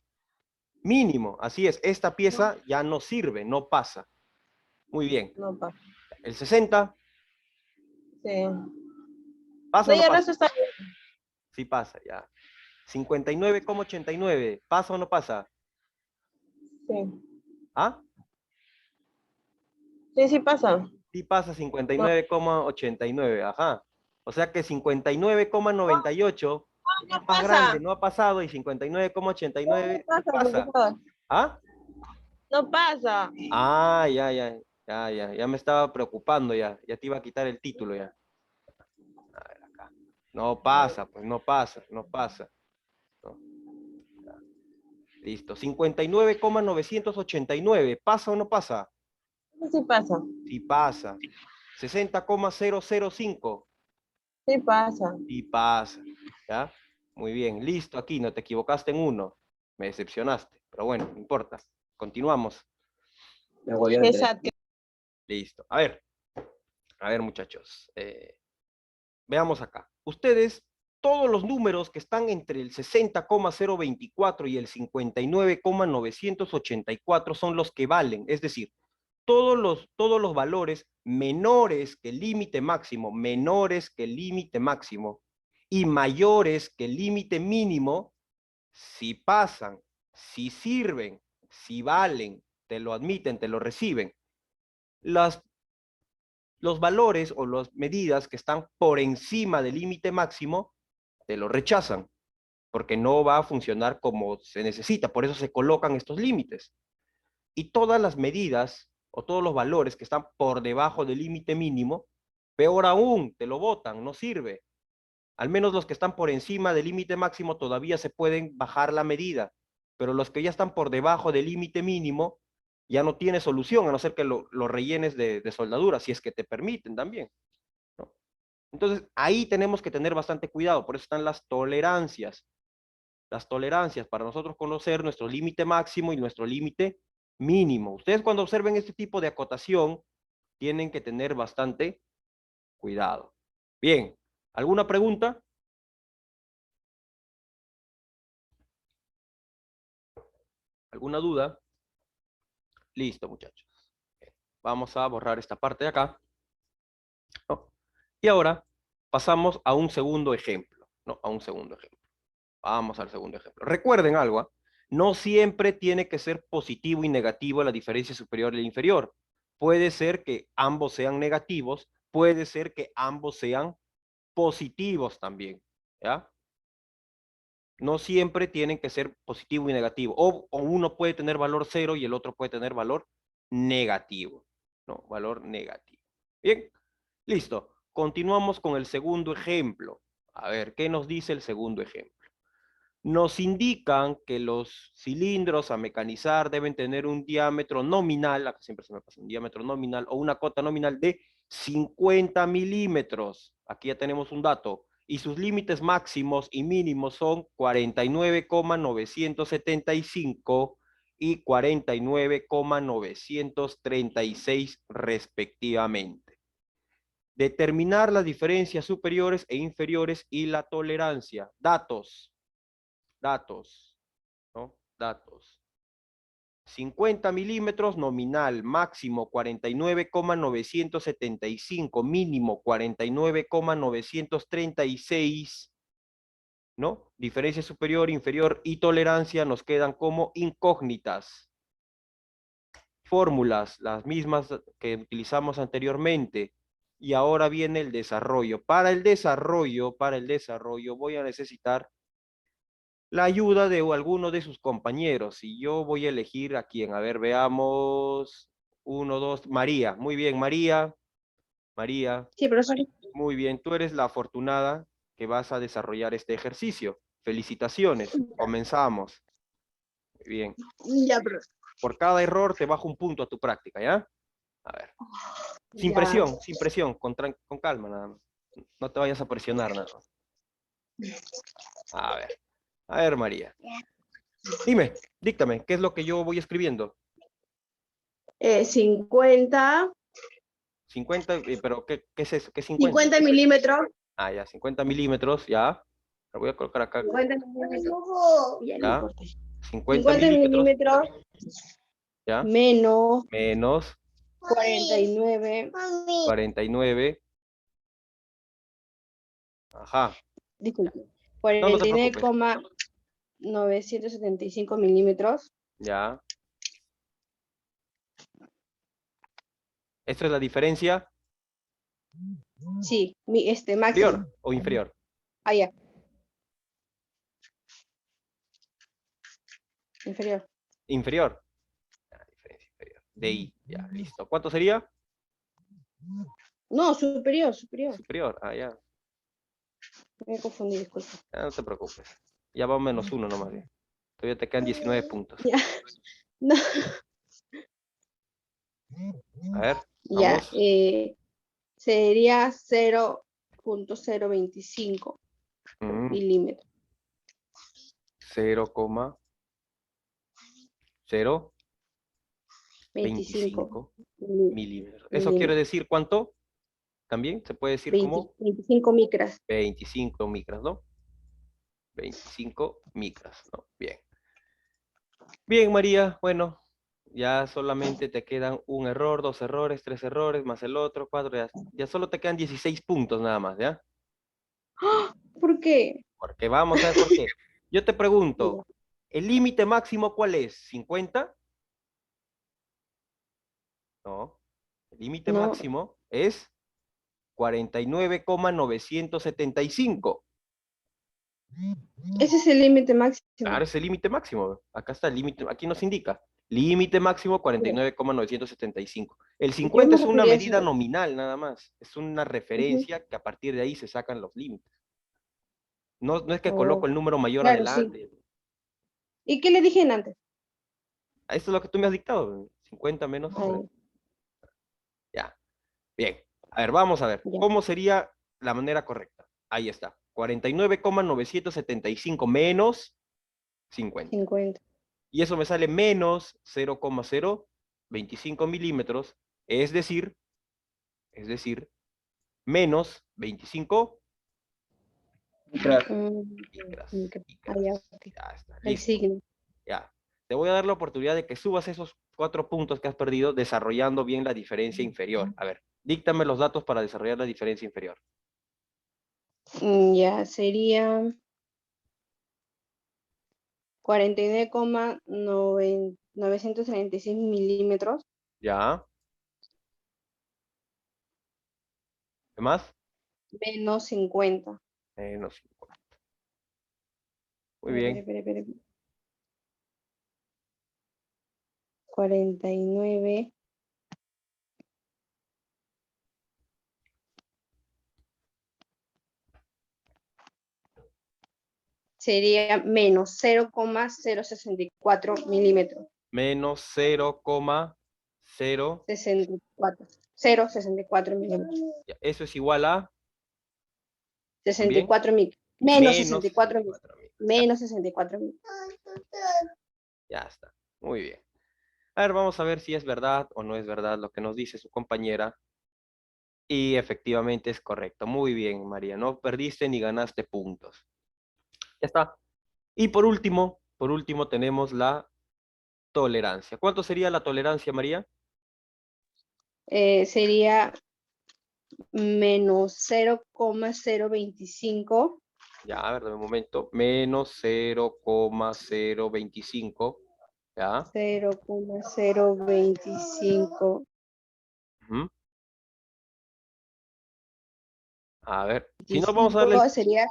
mínimo. Así es, esta pieza ya no sirve, no pasa. Muy bien. No pasa. El 60, Sí. ¿pasa De o ahí no el pasa? resto está bien. Sí pasa, ya. 59,89, ¿pasa o no pasa? Sí. ¿Ah? Sí, sí pasa. Sí pasa 59,89, ajá. O sea que 59,98 No es más pasa. grande, no ha pasado, y No 59,89 sí pasa, pasa. profesor. ¿Ah? No pasa. Ah, ya me estaba preocupando ya te iba a quitar el título ya. A ver acá. No pasa, pues no pasa, no pasa. No. Ya. Listo. 59,989. ¿Pasa o no pasa? Sí, sí pasa. Sí pasa. 60,005. Sí pasa. Sí pasa. ¿Ya? Muy bien. Listo, aquí no te equivocaste en uno. Me decepcionaste, pero bueno, no importa. Continuamos. Exacto. Listo. A ver muchachos. Veamos acá. Ustedes, todos los números que están entre el 60,024 y el 59,984 son los que valen. Es decir, todos los valores menores que el límite máximo, y mayores que el límite mínimo, si pasan, si sirven, si valen, te lo admiten, te lo reciben. Los valores o las medidas que están por encima del límite máximo, te lo rechazan, porque no va a funcionar como se necesita, por eso se colocan estos límites. Y todas las medidas o todos los valores que están por debajo del límite mínimo, peor aún, te lo botan, no sirve. Al menos los que están por encima del límite máximo todavía se pueden bajar la medida, pero los que ya están por debajo del límite mínimo ya no tiene solución, a no ser que lo rellenes de soldadura, si es que te permiten también, ¿no? Entonces, ahí tenemos que tener bastante cuidado, por eso están las tolerancias. Las tolerancias para nosotros conocer nuestro límite máximo y nuestro límite mínimo. Ustedes cuando observen este tipo de acotación, tienen que tener bastante cuidado. Bien, ¿alguna pregunta? ¿Alguna duda? Listo, muchachos. Vamos a borrar esta parte de acá, ¿no? Y ahora pasamos a un segundo ejemplo, ¿no? A un segundo ejemplo. Vamos al segundo ejemplo. Recuerden algo, ¿eh? No siempre tiene que ser positivo y negativo la diferencia superior y inferior. Puede ser que ambos sean negativos, puede ser que ambos sean positivos también, ¿ya? No siempre tienen que ser positivo y negativo. O uno puede tener valor 0 y el otro puede tener valor negativo, ¿no? Valor negativo. Bien, listo. Continuamos con el segundo ejemplo. A ver, ¿qué nos dice el segundo ejemplo? Nos indican que los cilindros a mecanizar deben tener un diámetro nominal, acá siempre se me pasa un diámetro nominal, o una cota nominal de 50 milímetros. Aquí ya tenemos un dato. Y sus límites máximos y mínimos son 49,975 y 49,936 respectivamente. Determinar las diferencias superiores e inferiores y la tolerancia. Datos. Datos. ¿No? Datos. 50 milímetros nominal, máximo 49,975, mínimo 49,936, ¿no? Diferencia superior, inferior y tolerancia nos quedan como incógnitas. Fórmulas, las mismas que utilizamos anteriormente. Y ahora viene el desarrollo. Para el desarrollo voy a necesitar la ayuda de alguno de sus compañeros. Y yo voy a elegir a quién. A ver, veamos. 1, 2, María. Muy bien, María. María, Sí, profesor. muy bien. Tú eres la afortunada que vas a desarrollar este ejercicio. Felicitaciones. Comenzamos. Muy bien. Ya, profesor. Por cada error te bajo un punto a tu práctica, ¿ya? A ver. Sin Ya. presión, con calma nada más. No te vayas a presionar nada más. A ver, María. Dime, díctame, ¿qué es lo que yo voy escribiendo? 50, 50, pero ¿qué es eso? ¿Qué 50? 50 milímetros. Ah, ya, 50 milímetros, ya. Lo voy a colocar acá, 50 milímetros. Ya, no ya. importa. 50 50 milímetros, milímetros ya. menos Menos 49. 49. Ajá. Disculpe. No te preocupes. 49,975 milímetros. Ya. ¿Esto es la diferencia Sí, máximo. superior o inferior? Allá. Inferior. Inferior. Ah, diferencia inferior. De I, ya, listo. ¿Cuánto sería? No, superior, superior. Superior, ah, ya. Me confundí, disculpe. Ya, no te preocupes. Ya va -1 nomás bien. Todavía te quedan 19 puntos. Ya. No. A ver, Ya, vamos. sería 0,025 milímetros. 0,025 milímetros. ¿Eso quiere decir cuánto? También se puede decir como 25 micras. 25 micras, ¿no? 25 micras, ¿no? Bien. Bien, María, bueno, ya solamente te quedan un error, 2 errores, 3 errores, más el otro, 4, ya solo te quedan 16 puntos nada más, ¿ya? ¿Por qué? Porque vamos a ver por qué. Yo te pregunto, ¿el límite máximo cuál es? ¿50? No. El límite No. máximo es 49,975. Ese es el límite máximo. Claro, es el límite máximo. Acá está el límite, aquí nos indica. Límite máximo 49,975. El Yo 50 me es una refería a medida eso. nominal nada más. Es una referencia que a partir de ahí se sacan los límites. No, no es que coloco Oh, el número mayor claro, sí. adelante. ¿Y qué le dije antes? Esto es lo que tú me has dictado. 50 menos. Ah, Ya. Bien. A ver, vamos a ver. ya. ¿Cómo sería la manera correcta? Ahí está. 49,975 menos 50. 50. Y eso me sale menos 0,025 milímetros, es decir, menos 25 Micras. micras. Ah, ya, ok. Ya está, El listo. signo. Ya. Te voy a dar la oportunidad de que subas esos 4 puntos que has perdido desarrollando bien la diferencia inferior. A ver, díctame los datos para desarrollar la diferencia inferior. Ya, sería 49,936 milímetros ¿Ya? ¿Qué más? menos 50. Menos 50. Muy Espera, bien. espera. 49. Sería menos 0,064 milímetros. Menos 0,064. 64. 0,64 milímetros. Ya, eso es igual a 64 mil. Menos menos 64 mil. 64 mil. Menos 64 mil. Ya está. Muy bien. A ver, vamos a ver si es verdad o no es verdad lo que nos dice su compañera. Y efectivamente es correcto. Muy bien, María. No perdiste ni ganaste puntos. Ya está. Y por último tenemos la tolerancia. ¿Cuánto sería la tolerancia, María? Sería menos 0,025. Ya, a ver, dame un momento. Menos 0,025. Ya. 0,025. Ujú. A ver. Si no, vamos a darle. Sería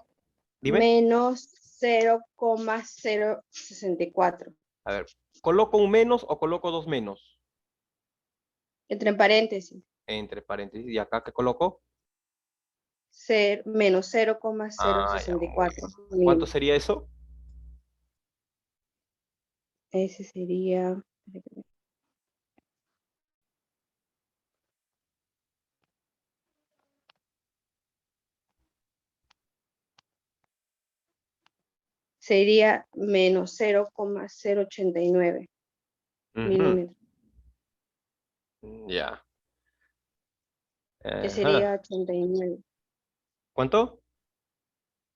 Dime. menos 0,064. A ver. ¿Coloco un menos o coloco dos menos? Entre paréntesis. Entre paréntesis. ¿Y acá qué coloco? Menos Ah, ya, 0,064. muy bien. ¿Cuánto sería eso? Ese sería. Sería menos 0,089 Ujú. milímetros. Ya. Que Ajá. sería 89. ¿Cuánto?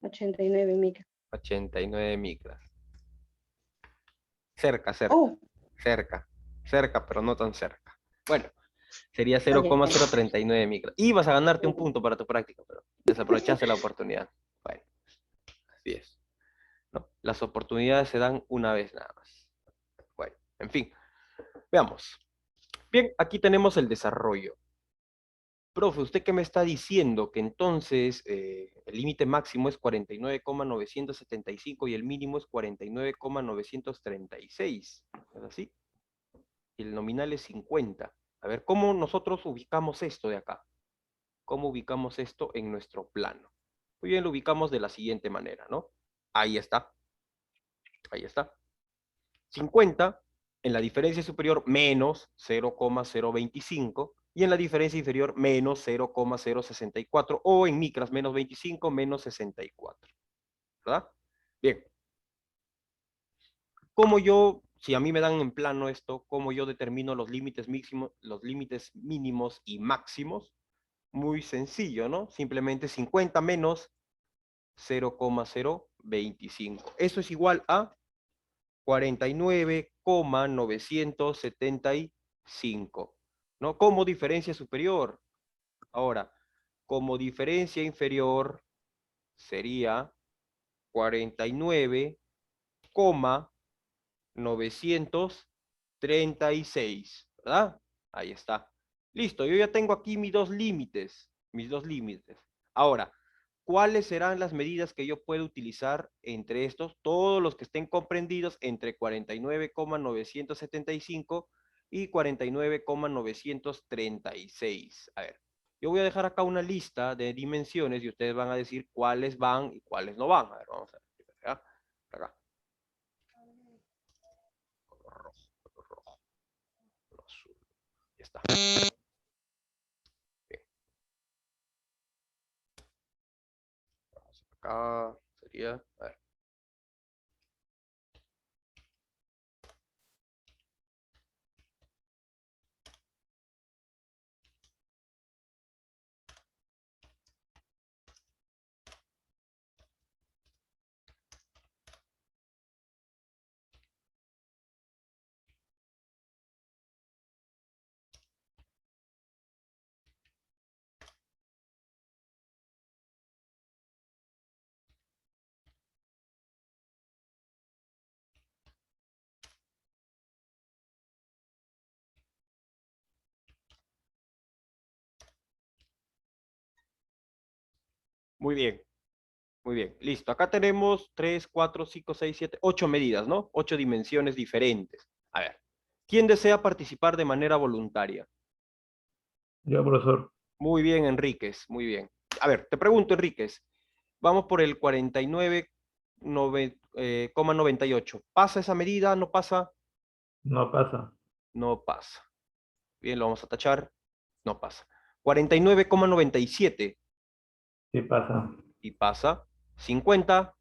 89 micras. 89 micras. Cerca, Oh, cerca, pero no tan cerca. Bueno, sería ya, ya. 0,039 micras. Ibas a ganarte un punto para tu práctica, pero desaprovechaste la oportunidad. Bueno, así es. ¿No? Las oportunidades se dan una vez nada más. Bueno, en fin, veamos. Bien, aquí tenemos el desarrollo. Profe, ¿usted qué me está diciendo? Que entonces el límite máximo es 49,975 y el mínimo es 49,936. ¿Es así? Y el nominal es 50. A ver, ¿cómo nosotros ubicamos esto de acá? ¿Cómo ubicamos esto en nuestro plano? Muy bien, lo ubicamos de la siguiente manera, ¿no? Ahí está. Ahí está. 50 en la diferencia superior menos 0,025 y en la diferencia inferior menos 0,064 o en micras menos 25 menos 64. ¿Verdad? Bien. ¿Cómo yo, si a mí me dan en plano esto, cómo yo determino los límites mínimos y máximos? Muy sencillo, ¿no? Simplemente 50 menos 0,025. Eso es igual a 49,975, ¿no? Como diferencia superior. Ahora, como diferencia inferior sería 49,936, ¿verdad? Ahí está. Listo, yo ya tengo aquí mis dos límites, Ahora, ¿cuáles serán las medidas que yo puedo utilizar entre estos? Todos los que estén comprendidos entre 49,975 y 49,936. A ver, yo voy a dejar acá una lista de dimensiones y ustedes van a decir cuáles van y cuáles no van. A ver, vamos a ver. Acá. Color rojo, color azul. Ya está. Bien. Vamos acá. Sería, a ver. Muy bien. Muy bien, listo. Acá tenemos 3, 4, 5, 6, 7, 8 medidas, ¿no? 8 dimensiones diferentes. A ver, ¿quién desea participar de manera voluntaria? Ya, profesor. Muy bien, Enríquez, muy bien. A ver, te pregunto, Enríquez, vamos por el 49,98. ¿Pasa esa medida? ¿No pasa? No pasa. No pasa. Bien, lo vamos a tachar. No pasa. 49,97. Sí pasa. Sí pasa. 50.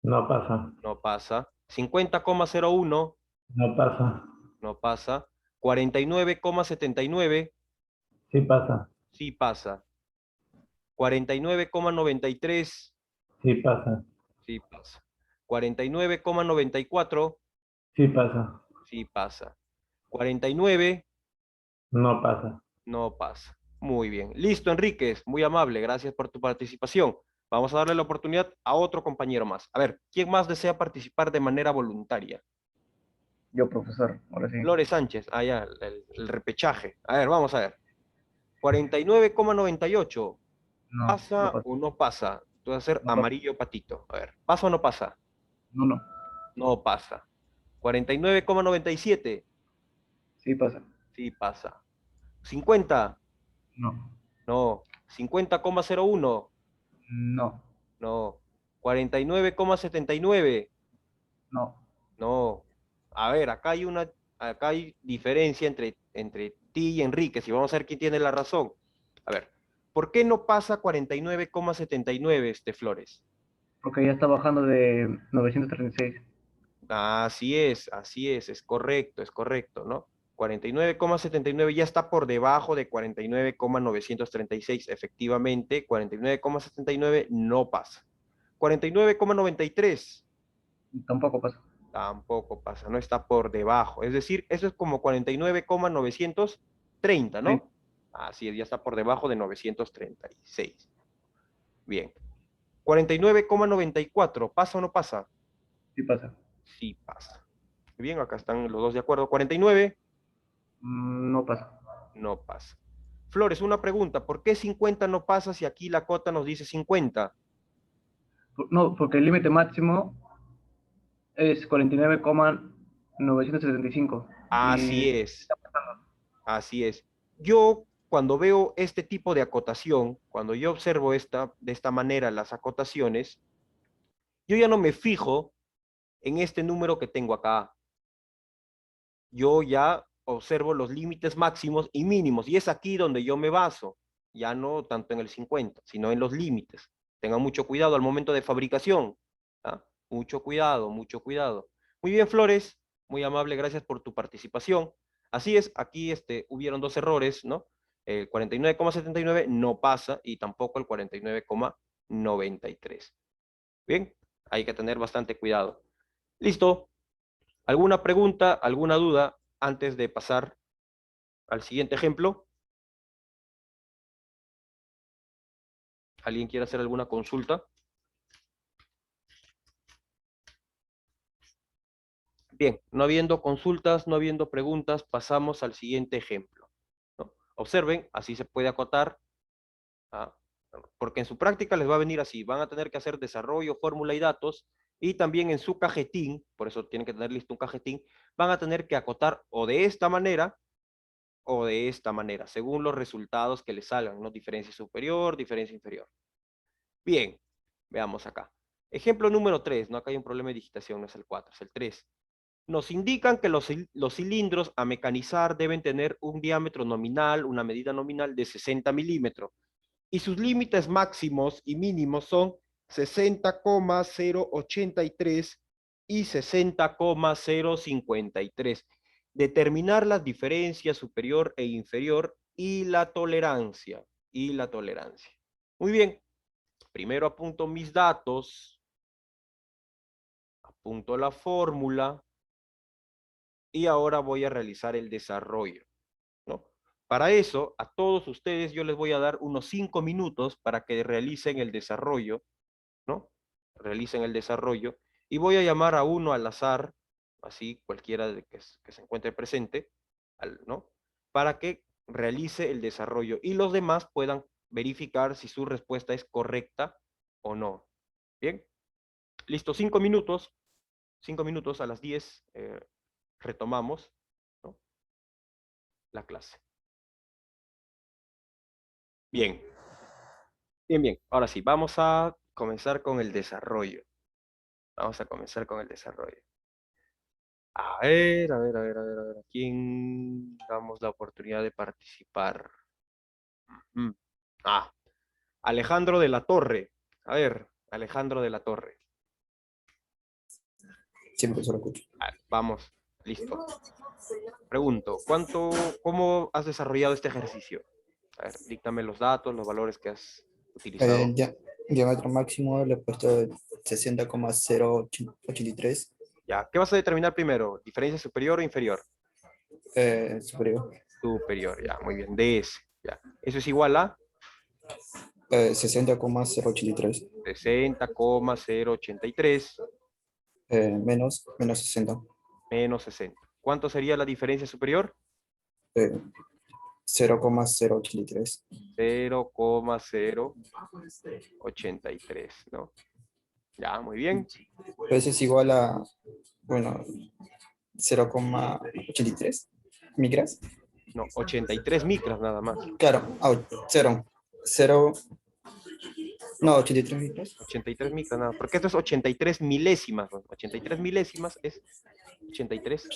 No pasa. No pasa. 50,01. No pasa. No pasa. 49,79. Sí pasa. Sí pasa. 49,93. Sí pasa. Sí pasa. 49,94. Sí pasa. Sí pasa. 49. No pasa. No pasa. Muy bien. Listo, Enríquez. Muy amable. Gracias por tu participación. Vamos a darle la oportunidad a otro compañero más. A ver, ¿quién más desea participar de manera voluntaria? Yo, profesor, ahora sí. Flores Sánchez. Ah, ya, el repechaje. A ver, vamos a ver. 49,98. No, ¿Pasa no pasa. o no pasa? Tú vas a hacer No pasa. amarillo patito. A ver, ¿pasa o no pasa? No, no. No pasa. 49,97. Sí pasa. Sí pasa. 50. No. No. 50,01. No. No. 49,79. No. No. A ver, acá hay diferencia entre ti y Enrique, si vamos a ver quién tiene la razón. A ver, ¿por qué no pasa 49,79, Flores? Porque ya está bajando de 936. Así es correcto, ¿no? 49,79 ya está por debajo de 49,936. Efectivamente, 49,79 no pasa. 49,93 Tampoco pasa. tampoco pasa, no está por debajo. Es decir, eso es como 49,930, Sí. ¿no? Así es, ya está por debajo de 936. Bien. 49,94, ¿pasa o no pasa? Sí pasa. Sí pasa. Bien, acá están los dos de acuerdo. 49, No pasa. no pasa. Flores, una pregunta, ¿por qué 50 no pasa si aquí la cota nos dice 50? No, porque el límite máximo es 49,975. Así Y es. Así es. Yo, cuando veo este tipo de acotación, cuando yo observo de esta manera las acotaciones, yo ya no me fijo en este número que tengo acá. Yo ya observo los límites máximos y mínimos, y es aquí donde yo me baso, ya no tanto en el 50, sino en los límites. Tengan mucho cuidado al momento de fabricación. ¿Ah? Mucho cuidado, mucho cuidado. Muy bien, Flores, muy amable, gracias por tu participación. Así es, aquí hubieron dos errores, ¿no? El 49,79 no pasa y tampoco el 49,93. Bien, hay que tener bastante cuidado. Listo. ¿Alguna pregunta, alguna duda antes de pasar al siguiente ejemplo? ¿Alguien quiere hacer alguna consulta? Bien, no habiendo consultas, no habiendo preguntas, pasamos al siguiente ejemplo, ¿no? Observen, así se puede acotar, ¿ah? Porque en su práctica les va a venir así, van a tener que hacer desarrollo, fórmula y datos, y también en su cajetín, por eso tienen que tener listo un cajetín, van a tener que acotar o de esta manera, o de esta manera, según los resultados que les salgan, ¿no? Diferencia superior, diferencia inferior. Bien, veamos acá. Ejemplo número 3, ¿no? Acá hay un problema de digitación, no es el 4, es el 3. Nos indican que los cilindros a mecanizar deben tener un diámetro nominal, una medida nominal de 60 milímetros, y sus límites máximos y mínimos son 60,083 y 60,053. Determinar las diferencias superior e inferior y la tolerancia. Muy bien, primero apunto mis datos, apunto la fórmula y ahora voy a realizar el desarrollo, ¿no? Para eso, a todos ustedes yo les voy a dar unos 5 minutos para que realicen el desarrollo, ¿no? Realicen el desarrollo y voy a llamar a uno al azar, así cualquiera que se encuentre presente, ¿no? Para que realice el desarrollo y los demás puedan verificar si su respuesta es correcta o no. ¿Bien? Listo, 5 minutos. 5 minutos a las 10 retomamos, ¿no? La clase. Bien. Bien, bien. Ahora sí, vamos a comenzar con el desarrollo. Vamos a comenzar con el desarrollo. A ver. ¿A quién damos la oportunidad de participar? Mm. Ah, Alejandro de la Torre. A ver, Alejandro de la Torre. Sí, profesor, escucho. Vamos, listo. Pregunto, ¿cómo has desarrollado este ejercicio? A ver, díctame los datos, los valores que has utilizado. Diámetro máximo le he puesto 60,083 Ya, ¿qué vas a determinar primero? ¿Diferencia superior o inferior? superior. Superior, ya, muy bien, DS. Ya. Eso es igual a 60,083 60,083 menos 60. menos 60. ¿Cuánto sería la diferencia superior? 0,083. 0,083, ¿no? Ya, muy bien. Eso es igual a, bueno, 0,83 micras. No, 83 micras nada más. Claro, 0, no, 83 micras. 83 micras nada más. Porque esto es 83 milésimas, ¿no? 83 milésimas es 83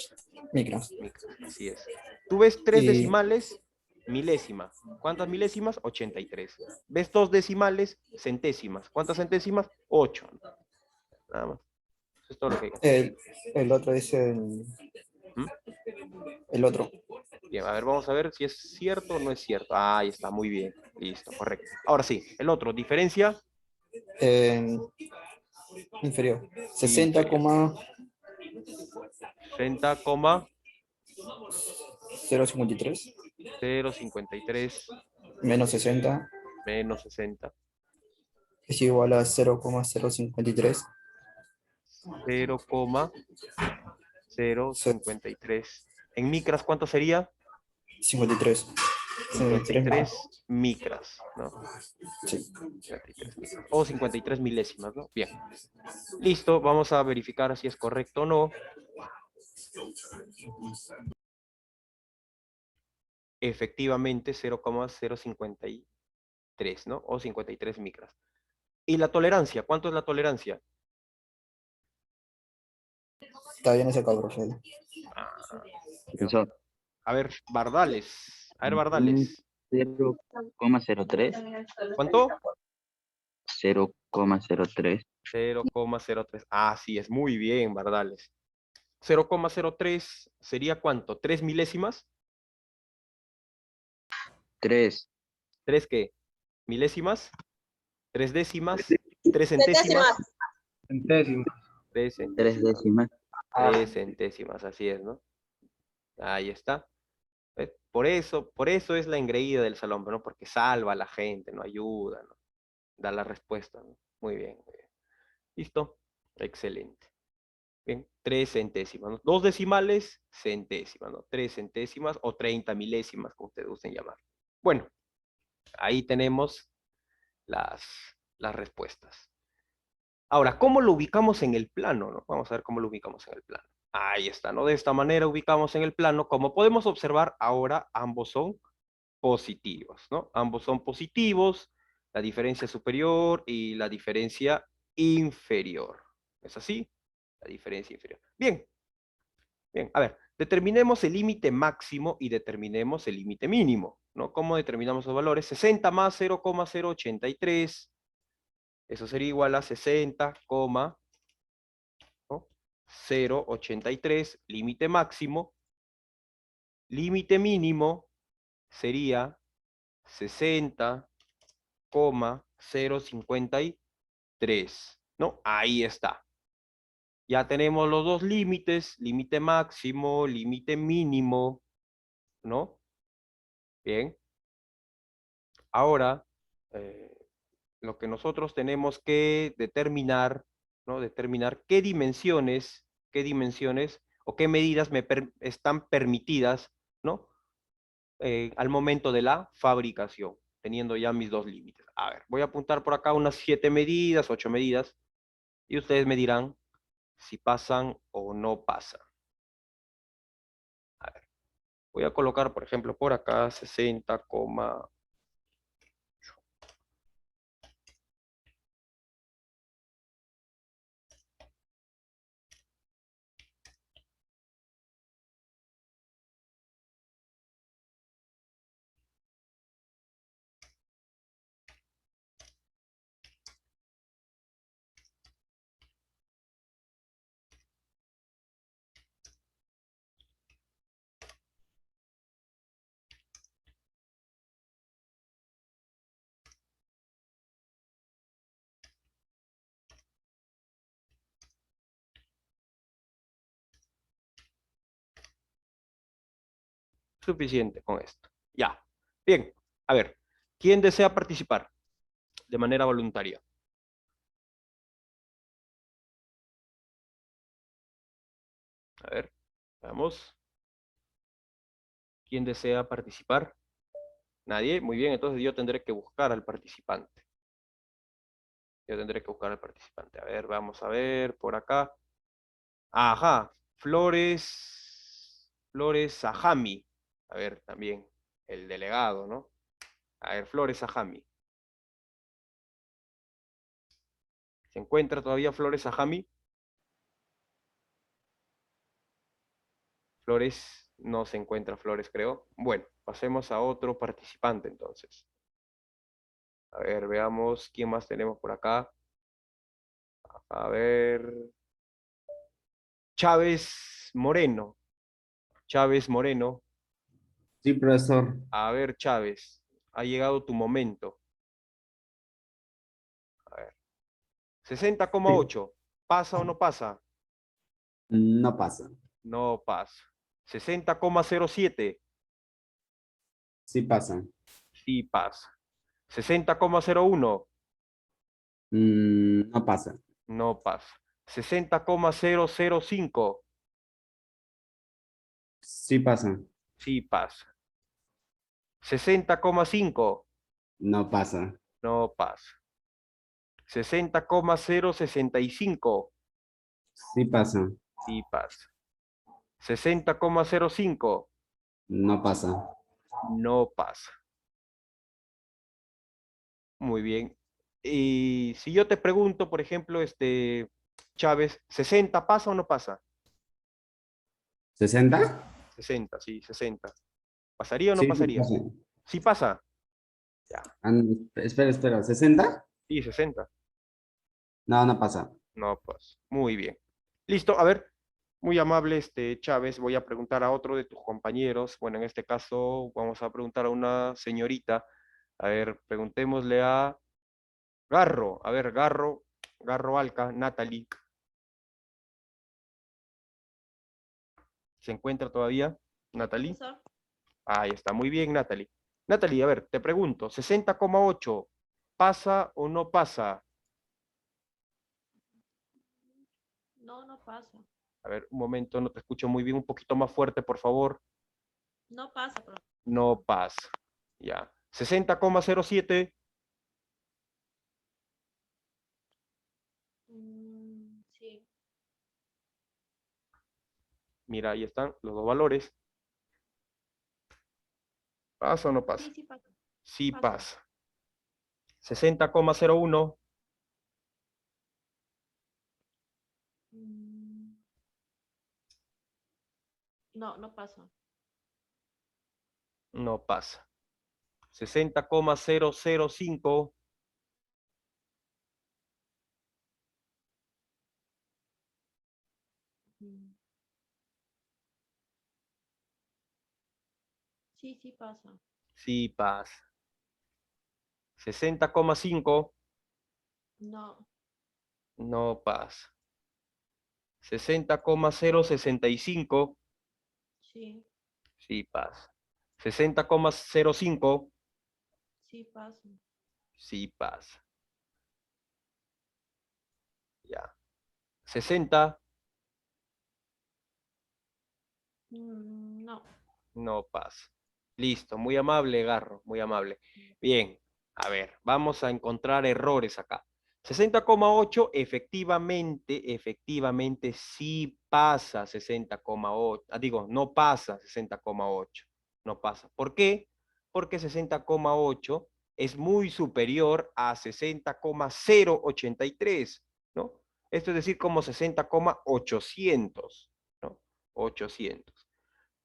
Micras. micras. Así es. Tú ves 3 Y- decimales, milésima. ¿Cuántas milésimas? 83. ¿Ves 2 decimales? Centésimas. ¿Cuántas centésimas? 8. Nada más. Eso es todo lo que hay que hacer. El otro es ¿Mm? el otro. Bien, a ver, vamos a ver si es cierto o no es cierto. Ah, ahí está, muy bien. Listo, correcto. Ahora sí, el otro, diferencia eh, inferior. 60,053 60,053 menos 60 menos 60, es igual a 0,053. 0,053. En micras, ¿cuánto sería? 53. 53 micras, ¿no? Sí. 53 micras. O 53 milésimas, ¿no? Bien. Listo, vamos a verificar si es correcto o no. Efectivamente, 0,053, ¿no? O 53 micras. ¿Y la tolerancia? ¿Cuánto es la tolerancia? Está bien ese calor, Fede. Profesor, A ver, Bardales. A ver, un Bardales. 0,03, ¿Cuánto? 0,03, 0,03. Ah, sí, es muy bien, Bardales. 0,03 sería ¿cuánto? ¿3 milésimas? 3, ¿3 qué? ¿Milésimas? ¿3 décimas? ¿3 centésimas? Centésimo. 3 3 centésimas. décimas. 3 centésimas, así es, ¿no? Ahí está. Por eso es la engreída del salón, ¿no? Porque salva a la gente, no ayuda, ¿no? Da la respuesta, ¿no? Muy bien, muy bien. ¿Listo? Excelente. Bien, 3 centésimas, ¿no? 2 decimales, centésimas, ¿no? 3 centésimas o 30 milésimas, como ustedes gusten llamar. Bueno, ahí tenemos las respuestas. Ahora, ¿cómo lo ubicamos en el plano, no? Vamos a ver cómo lo ubicamos en el plano. Ahí está, ¿no? De esta manera ubicamos en el plano. Como podemos observar, ahora ambos son positivos, ¿no? Ambos son positivos, la diferencia superior y la diferencia inferior. ¿Es así? La diferencia inferior. Bien, bien. A ver, determinemos el límite máximo y determinemos el límite mínimo, ¿no? ¿Cómo determinamos los valores? 60 más 0,083. Eso sería igual a 60, ¿no? 0,83, límite máximo. Límite mínimo sería 60,053, ¿no? Ahí está. Ya tenemos los dos límites, límite máximo, límite mínimo, ¿no? Bien. Ahora, lo que nosotros tenemos que determinar, ¿no? Determinar qué dimensiones o qué medidas están permitidas, ¿no? Al momento de la fabricación, teniendo ya mis dos límites. A ver, voy a apuntar por acá unas 7 medidas, 8 medidas, y ustedes me dirán si pasan o no pasan. A ver, voy a colocar, por ejemplo, por acá 60, Suficiente con esto. Ya. Bien. A ver, ¿quién desea participar de manera voluntaria? A ver, vamos. ¿Quién desea participar? Nadie. Muy bien, entonces yo tendré que buscar al participante. Yo tendré que buscar al participante. A ver, vamos a ver por acá. Ajá, Flores Sajami. A ver, también el delegado, ¿no? A ver, Flores Sajami. ¿Se encuentra todavía Flores Sajami? Flores, no se encuentra Flores, creo. Bueno, pasemos a otro participante entonces. A ver, veamos quién más tenemos por acá. A ver. Chávez Moreno. Chávez Moreno. Sí, profesor. A ver, Chávez, ha llegado tu momento. A ver. 60,8. ¿Pasa o no pasa? No pasa. No pasa. 60,07. Sí pasa. Sí pasa. 60,01. No pasa. No pasa. 60,005. Sí pasa. Sí pasa. 60,5. No pasa. No pasa. 60,065. Sí pasa. Sí pasa. 60,05. No pasa. No pasa. Muy bien. Y si yo te pregunto, por ejemplo, Chávez, ¿60 pasa o no pasa? ¿60? 60, sí, 60. ¿Pasaría o no Sí, sí pasaría? pasa. Sí pasa. Ya. Espera. ¿60? Sí, 60. No, no pasa. No pasa. Muy bien. Listo. A ver, muy amable, Chávez. Voy a preguntar a otro de tus compañeros. Bueno, en este caso vamos a preguntar a una señorita. A ver, preguntémosle a Garro. A ver, Garro Alca, Natalie. ¿Se encuentra todavía, Natalie? Profesor. Ahí está, muy bien, Natalie. Natalie, a ver, te pregunto, 60,8, ¿pasa o no pasa? No, no pasa. A ver, un momento, no te escucho muy bien, un poquito más fuerte, por favor. No pasa, profesor. No pasa. Ya. 60,07, Sí. mira, ahí están los dos valores. ¿Pasa o no pasa? Sí, sí pasa. Sí Pasa. pasa. 60,01, No, no pasa. no pasa. 60,005, Sí, sí pasa. sí pasa. 60,5, No. no pasa. 60,065, Sí, sí pasa. 60,05, sí pasa. sí pasa. Ya. 60, No. no pasa. Listo, muy amable, Garro, muy amable. Bien, a ver, vamos a encontrar errores acá. 60,8, efectivamente sí pasa 60,8. Digo, no pasa 60,8. No pasa. ¿Por qué? Porque 60,8 es muy superior a 60,083, ¿no? Esto es decir, como 60,800, ¿no? 800.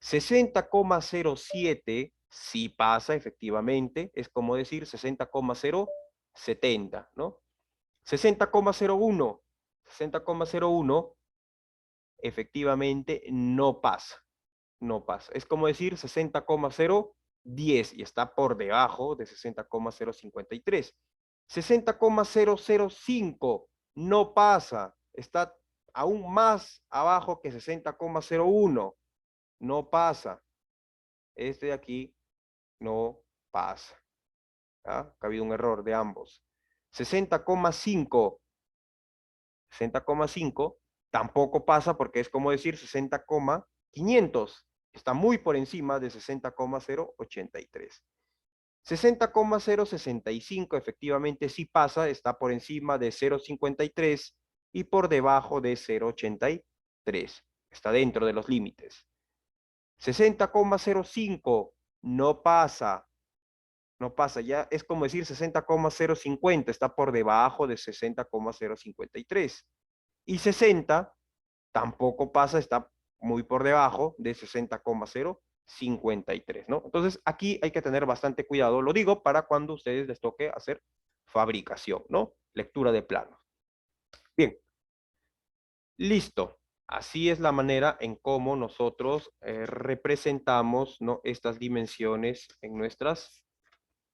60,07 sí pasa, efectivamente, es como decir 60,070, ¿no? 60,01, 60,01 efectivamente no pasa, no pasa. Es como decir 60,010 y está por debajo de 60,053. 60,005 no pasa, está aún más abajo que 60,01, no pasa. Este de aquí no pasa. ¿Ah? Acá ha habido un error de ambos. 60,5. 60,5 tampoco pasa porque es como decir 60,500. Está muy por encima de 60,083. 60,065 efectivamente sí pasa, está por encima de 0,53 y por debajo de 0,83. Está dentro de los límites. 60,05 no pasa. No pasa, ya es como decir 60,050, está por debajo de 60,053. Y 60 tampoco pasa, está muy por debajo de 60,053, ¿no? Entonces, aquí hay que tener bastante cuidado. Lo digo para cuando a ustedes les toque hacer fabricación, ¿no? Lectura de planos. Bien. Listo. Así es la manera en cómo nosotros representamos, ¿no? Estas dimensiones en nuestras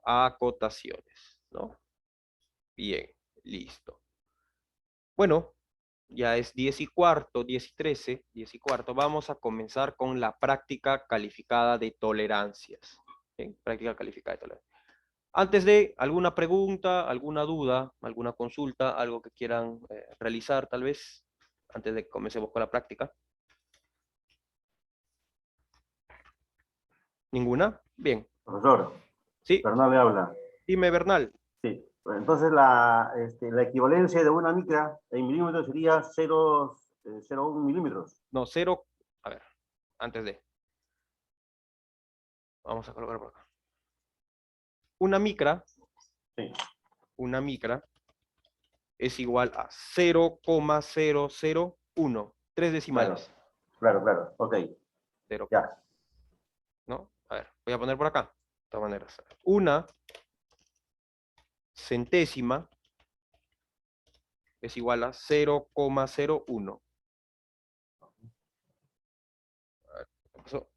acotaciones, ¿no? Bien, listo. Bueno, ya es 10:15, 10:13, 10:15. Vamos a comenzar con la práctica calificada de tolerancias. Bien, práctica calificada de tolerancias. Antes de, ¿alguna pregunta, alguna duda, alguna consulta, algo que quieran realizar tal vez? Antes de que comencemos con la práctica. ¿Ninguna? Bien. Profesor, Sí, Bernal le habla. dime, Bernal. Sí. Entonces, la equivalencia de una micra en milímetros sería 0,01 milímetros. No, 0. A ver, antes de. Vamos a colocar por acá. Una micra. Sí. Una micra es igual a 0,001. 3 decimales. Claro. Ok. 0, Ya. ¿no? A ver, voy a poner por acá. De todas maneras. Una centésima es igual a 0,01. A ver, ¿qué pasó?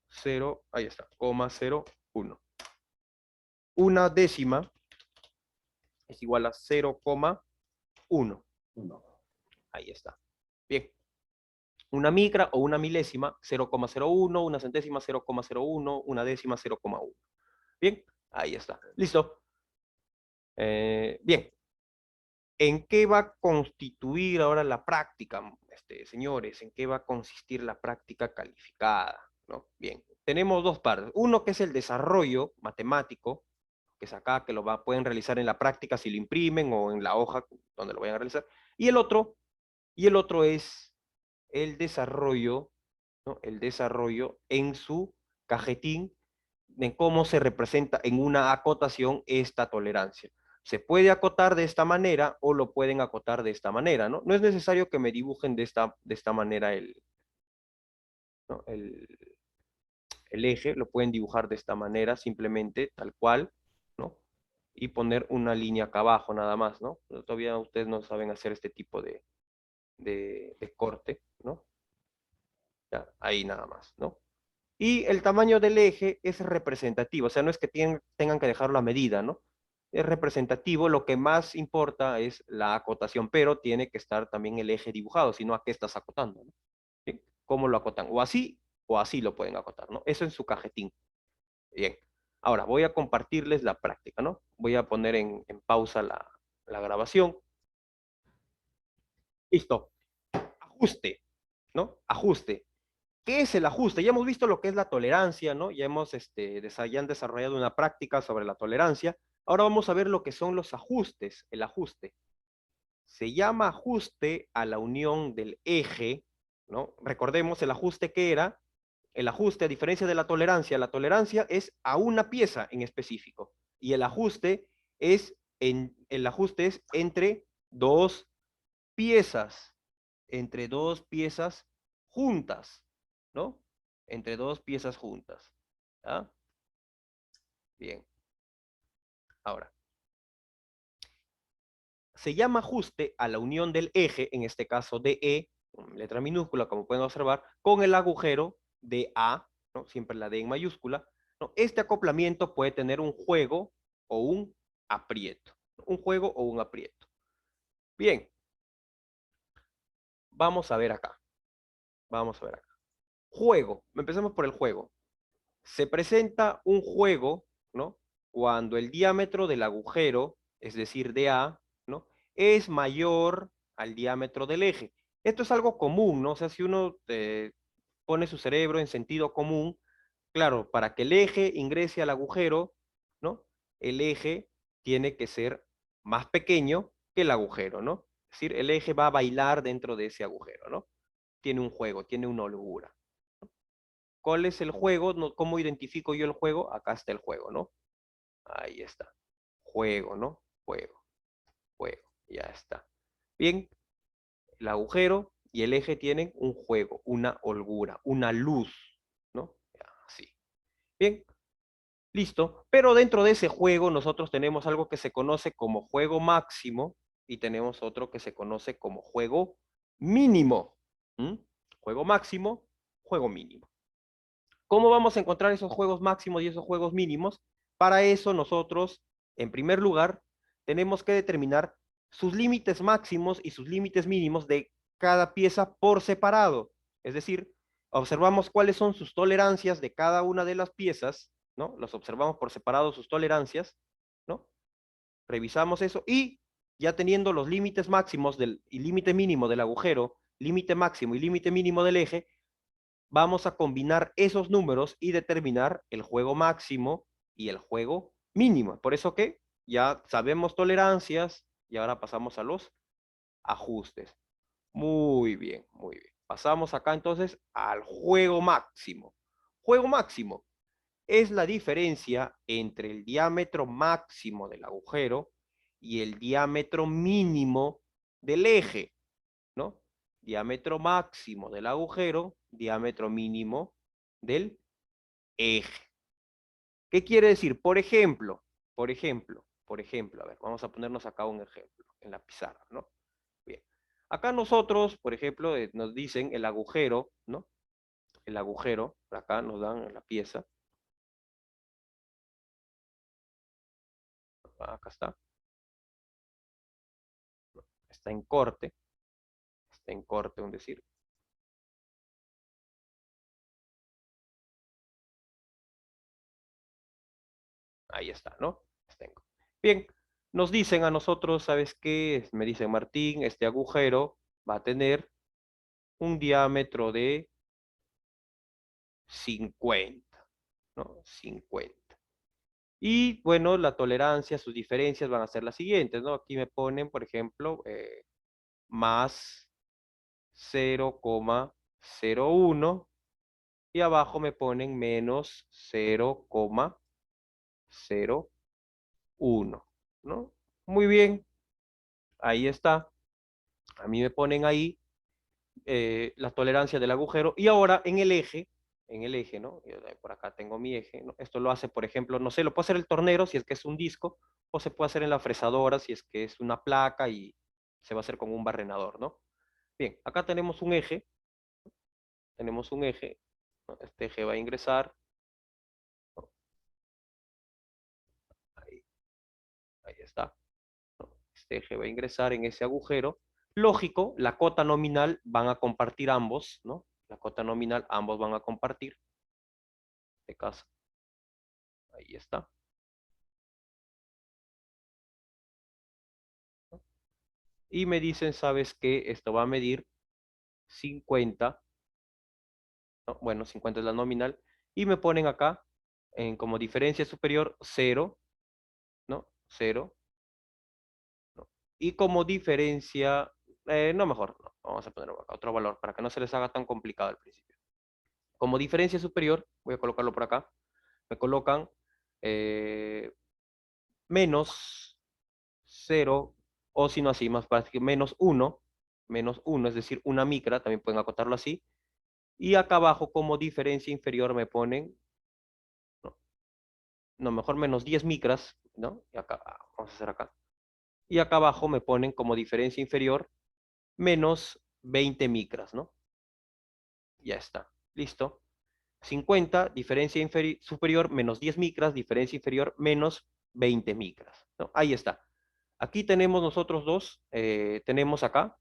0, ahí está, 0,01. Una décima es igual a 0,1. Ahí está. Bien. Una micra o una milésima, 0,01, una centésima, 0,01, una décima, 0,1. Bien, ahí está. Listo. Bien. ¿En qué va a constituir ahora la práctica, señores? ¿En qué va a consistir la práctica calificada? ¿No? Bien, tenemos dos partes. Uno que es el desarrollo matemático, que es acá, que pueden realizar en la práctica si lo imprimen o en la hoja donde lo vayan a realizar. Y el otro es el desarrollo, ¿no? El desarrollo en su cajetín de cómo se representa en una acotación esta tolerancia. Se puede acotar de esta manera o lo pueden acotar de esta manera, ¿no? No es necesario que me dibujen de esta manera ¿no? el eje, lo pueden dibujar de esta manera, simplemente tal cual, ¿no? Y poner una línea acá abajo nada más, ¿no? Pero todavía ustedes no saben hacer este tipo de corte, ¿no? Ya, ahí nada más, ¿no? Y el tamaño del eje es representativo, o sea, no es que tengan que dejarlo a medida, ¿no? Es representativo, lo que más importa es la acotación, pero tiene que estar también el eje dibujado, si no, ¿a qué estás acotando? ¿No? ¿Sí? ¿Cómo lo acotan? O así lo pueden acotar, ¿no? Eso en su cajetín. Bien. Ahora, voy a compartirles la práctica, ¿no? Voy a poner en pausa la grabación. Listo. Ajuste, ¿no? Ajuste. ¿Qué es el ajuste? Ya hemos visto lo que es la tolerancia, ¿no? Ya han desarrollado una práctica sobre la tolerancia. Ahora vamos a ver lo que son los ajustes. El ajuste. Se llama ajuste a la unión del eje, ¿no? Recordemos el ajuste que era. El ajuste, a diferencia de la tolerancia es a una pieza en específico. Y el ajuste es entre dos piezas. Entre dos piezas juntas, ¿no? Entre dos piezas juntas. ¿Ah? Bien. Ahora. Se llama ajuste a la unión del eje, en este caso de E, letra minúscula, como pueden observar, con el agujero de A, ¿no? Siempre la D en mayúscula, ¿no? Este acoplamiento puede tener un juego o un aprieto. Un juego o un aprieto. Bien. Vamos a ver acá. Vamos a ver acá. Juego. Empecemos por el juego. se presenta un juego, ¿no? Cuando el diámetro del agujero, es decir, de A, ¿no? Es mayor al diámetro del eje. Esto es algo común, ¿no? O sea, si uno pone su cerebro en sentido común, claro, para que el eje ingrese al agujero, ¿no? El eje tiene que ser más pequeño que el agujero, ¿no? Es decir, el eje va a bailar dentro de ese agujero, ¿no? Tiene un juego, tiene una holgura. ¿Cuál es el juego? ¿Cómo identifico yo el juego? Acá está el juego, ¿no? Ahí está. Juego, ¿no? Juego, juego, ya está. Bien, el agujero y el eje tienen un juego, una holgura, una luz, ¿no? Así. Bien, listo. Pero dentro de ese juego nosotros tenemos algo que se conoce como juego máximo y tenemos otro que se conoce como juego mínimo. ¿Mm? Juego máximo, juego mínimo. ¿Cómo vamos a encontrar esos juegos máximos y esos juegos mínimos? Para eso nosotros, en primer lugar, tenemos que determinar sus límites máximos y sus límites mínimos de cada pieza por separado. Es decir, observamos cuáles son sus tolerancias de cada una de las piezas, ¿no? Los observamos por separado sus tolerancias, ¿no? Revisamos eso y ya teniendo los límites máximos y límite mínimo del agujero, límite máximo y límite mínimo del eje, vamos a combinar esos números y determinar el juego máximo y el juego mínimo. Por eso que ya sabemos tolerancias y ahora pasamos a los ajustes. Muy bien, muy bien. Pasamos acá entonces al juego máximo. Juego máximo es la diferencia entre el diámetro máximo del agujero y el diámetro mínimo del eje, ¿no? Diámetro máximo del agujero, diámetro mínimo del eje. ¿Qué quiere decir? Por ejemplo, a ver, vamos a ponernos acá un ejemplo en la pizarra, ¿no? Bien. Acá nosotros, por ejemplo, nos dicen el agujero, ¿no? El agujero, acá nos dan la pieza. Acá está. Está en corte. Está en corte, un decir. Ahí está, ¿no? Bien, nos dicen a nosotros, ¿sabes qué? Me dicen, Martín, este agujero va a tener un diámetro de 50, ¿no? 50. Y bueno, la tolerancia, sus diferencias van a ser las siguientes, ¿no? Aquí me ponen, por ejemplo, más 0,01 y abajo me ponen menos 0,01, ¿no? Muy bien, ahí está. A mí me ponen ahí la tolerancia del agujero. Y ahora en el eje, ¿no? Por acá tengo mi eje, ¿no? Esto lo hace, por ejemplo, no sé, lo puede hacer el tornero si es que es un disco, o se puede hacer en la fresadora si es que es una placa y se va a hacer con un barrenador, ¿no? Bien, acá tenemos un eje, ¿no? Este eje va a ingresar, ¿no? Ahí está, ¿no? Este eje va a ingresar en ese agujero. Lógico, la cota nominal van a compartir ambos, ¿no? La cota nominal ambos van a compartir. En este caso, ahí está. Y me dicen, ¿sabes qué? Esto va a medir 50, ¿no? Bueno, 50 es la nominal, y me ponen acá, como diferencia superior, 0, ¿no? 0, ¿no? Y como diferencia, no, mejor, no, vamos a poner acá otro valor, para que no se les haga tan complicado al principio. Como diferencia superior, voy a colocarlo por acá, me colocan menos 0, o si no así, más fácil, menos 1, es decir, una micra, también pueden acotarlo así, y acá abajo como diferencia inferior me ponen, no, mejor menos 10 micras, ¿no? Y acá, vamos a hacer acá. Y acá abajo me ponen como diferencia inferior menos 20 micras, ¿no? Ya está, listo. 50, diferencia superior, menos 10 micras, diferencia inferior, menos 20 micras, ¿no? Ahí está. Aquí tenemos nosotros dos, tenemos acá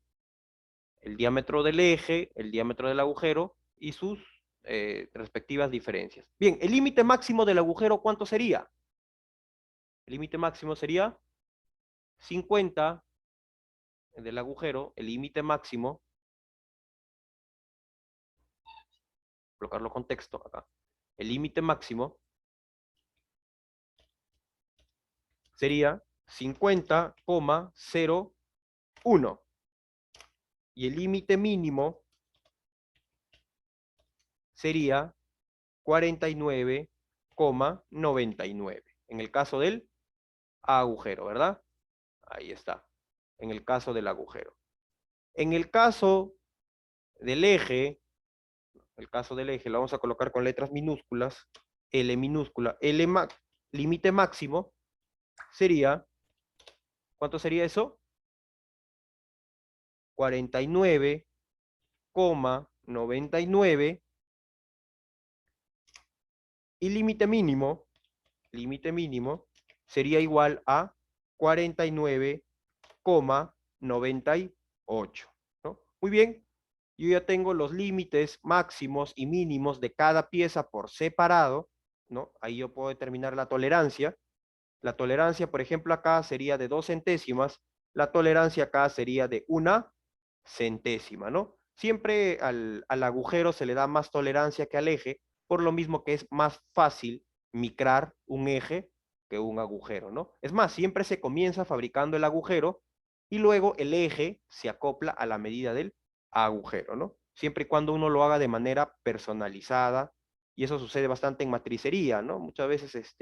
el diámetro del eje, el diámetro del agujero y sus respectivas diferencias. Bien, el límite máximo del agujero, ¿cuánto sería? El límite máximo sería 50 del agujero, el límite máximo, colocarlo con texto acá, el límite máximo sería 50,01 y el límite mínimo sería 49,99 en el caso del agujero, ¿verdad? Ahí está, en el caso del agujero. En el caso del eje, lo vamos a colocar con letras minúsculas, L minúscula, límite máximo sería, ¿cuánto sería eso? 49,99 y límite mínimo sería igual a 49,98, ¿no? Muy bien, yo ya tengo los límites máximos y mínimos de cada pieza por separado, ¿no? Ahí yo puedo determinar la tolerancia. La tolerancia, por ejemplo, acá sería de 2 centésimas, la tolerancia acá sería de 1 centésima, ¿no? Siempre al agujero se le da más tolerancia que al eje, por lo mismo que es más fácil micrar un eje que un agujero, ¿no? Es más, siempre se comienza fabricando el agujero y luego el eje se acopla a la medida del agujero, ¿no? Siempre y cuando uno lo haga de manera personalizada, y eso sucede bastante en matricería, ¿no? Muchas veces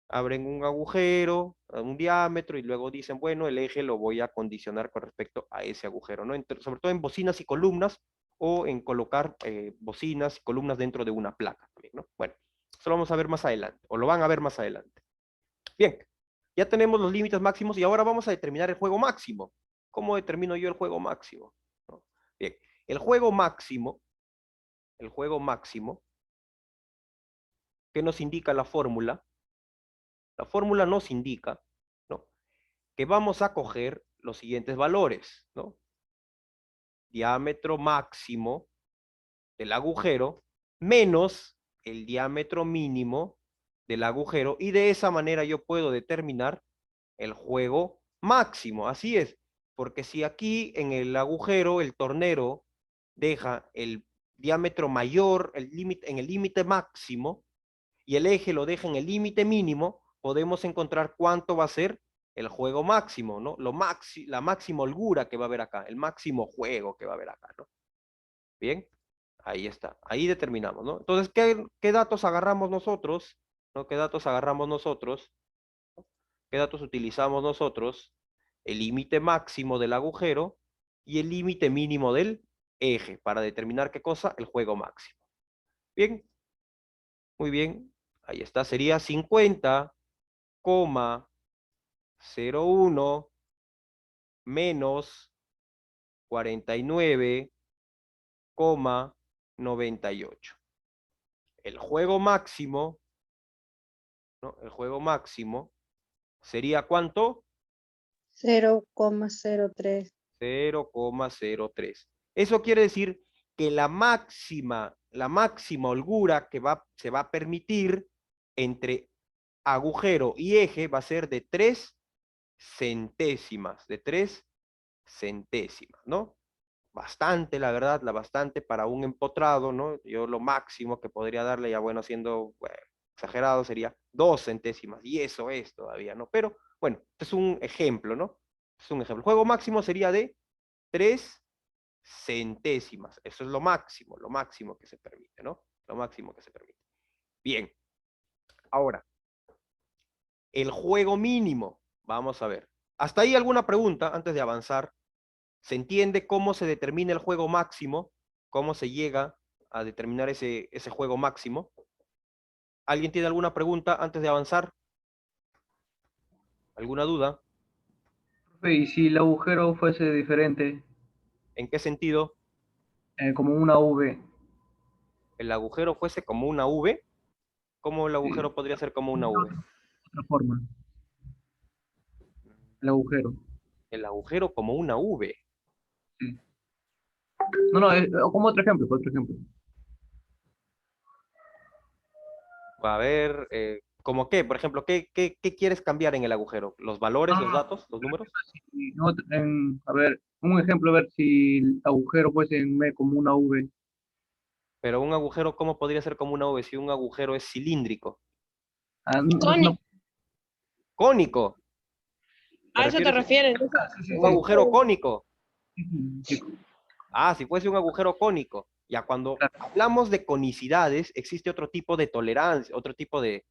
abren un agujero, un diámetro, y luego dicen, bueno, el eje lo voy a condicionar con respecto a ese agujero, ¿no? Sobre todo en bocinas y columnas, o en colocar bocinas y columnas dentro de una placa también, ¿no? Bueno, eso lo vamos a ver más adelante, o lo van a ver más adelante. Bien, ya tenemos los límites máximos, y ahora vamos a determinar el juego máximo. ¿Cómo determino yo el juego máximo? ¿No? Bien, el juego máximo, ¿qué nos indica la fórmula? La fórmula nos indica, ¿no?, que vamos a coger los siguientes valores, ¿no? Diámetro máximo del agujero menos el diámetro mínimo del agujero, y de esa manera yo puedo determinar el juego máximo. Así es, porque si aquí en el agujero el tornero deja el diámetro mayor en el límite máximo y el eje lo deja en el límite mínimo, podemos encontrar cuánto va a ser el juego máximo, ¿no? La máxima holgura que va a haber acá, el máximo juego que va a haber acá, ¿no? Bien, ahí está, ahí determinamos, ¿no? Entonces, ¿qué datos agarramos nosotros? ¿No? ¿Qué datos agarramos nosotros? ¿Qué datos utilizamos nosotros? El límite máximo del agujero y el límite mínimo del eje para determinar qué cosa, el juego máximo. Bien, muy bien, ahí está, sería 50,01 menos 49,98. El juego máximo, ¿no? El juego máximo sería ¿cuánto? 0,03. 0,03. Eso quiere decir que la máxima holgura que se va a permitir entre agujero y eje va a ser de 3 centésimas, ¿no? Bastante, la verdad, bastante para un empotrado, ¿no? Yo lo máximo que podría darle, ya bueno, siendo exagerado, sería 2 centésimas, y eso es todavía, ¿no? Pero, bueno, este es un ejemplo, ¿no? Es un ejemplo. El juego máximo sería de 3 centésimas. Eso es lo máximo que se permite, ¿no? Lo máximo que se permite. Bien. Ahora, el juego mínimo. Vamos a ver. ¿Hasta ahí alguna pregunta antes de avanzar? ¿Se entiende cómo se determina el juego máximo? ¿Cómo se llega a determinar ese juego máximo? ¿Alguien tiene alguna pregunta antes de avanzar? ¿Alguna duda? Profe, ¿y si el agujero fuese diferente, ¿En qué sentido? como una V? ¿El agujero fuese como una V? ¿Cómo el agujero Sí, podría ser como una V? otra forma. El agujero. El agujero como una V. Sí. No, como otro ejemplo, otro ejemplo. Va a ver, ¿cómo qué? Por ejemplo, ¿qué quieres cambiar en el agujero? ¿Los valores, los datos, los números? Y a ver, un ejemplo, a ver si el agujero fuese como una V. Pero un agujero, ¿cómo podría ser como una V si un agujero es cilíndrico? Ah, no, Cónico. Cónico. ¿Te ¿A eso te refieres refieres? sí, un agujero cónico? sí, sí, Ah, si fuese un agujero cónico. Ya cuando claro. hablamos de conicidades, existe otro tipo de tolerancia, otro tipo de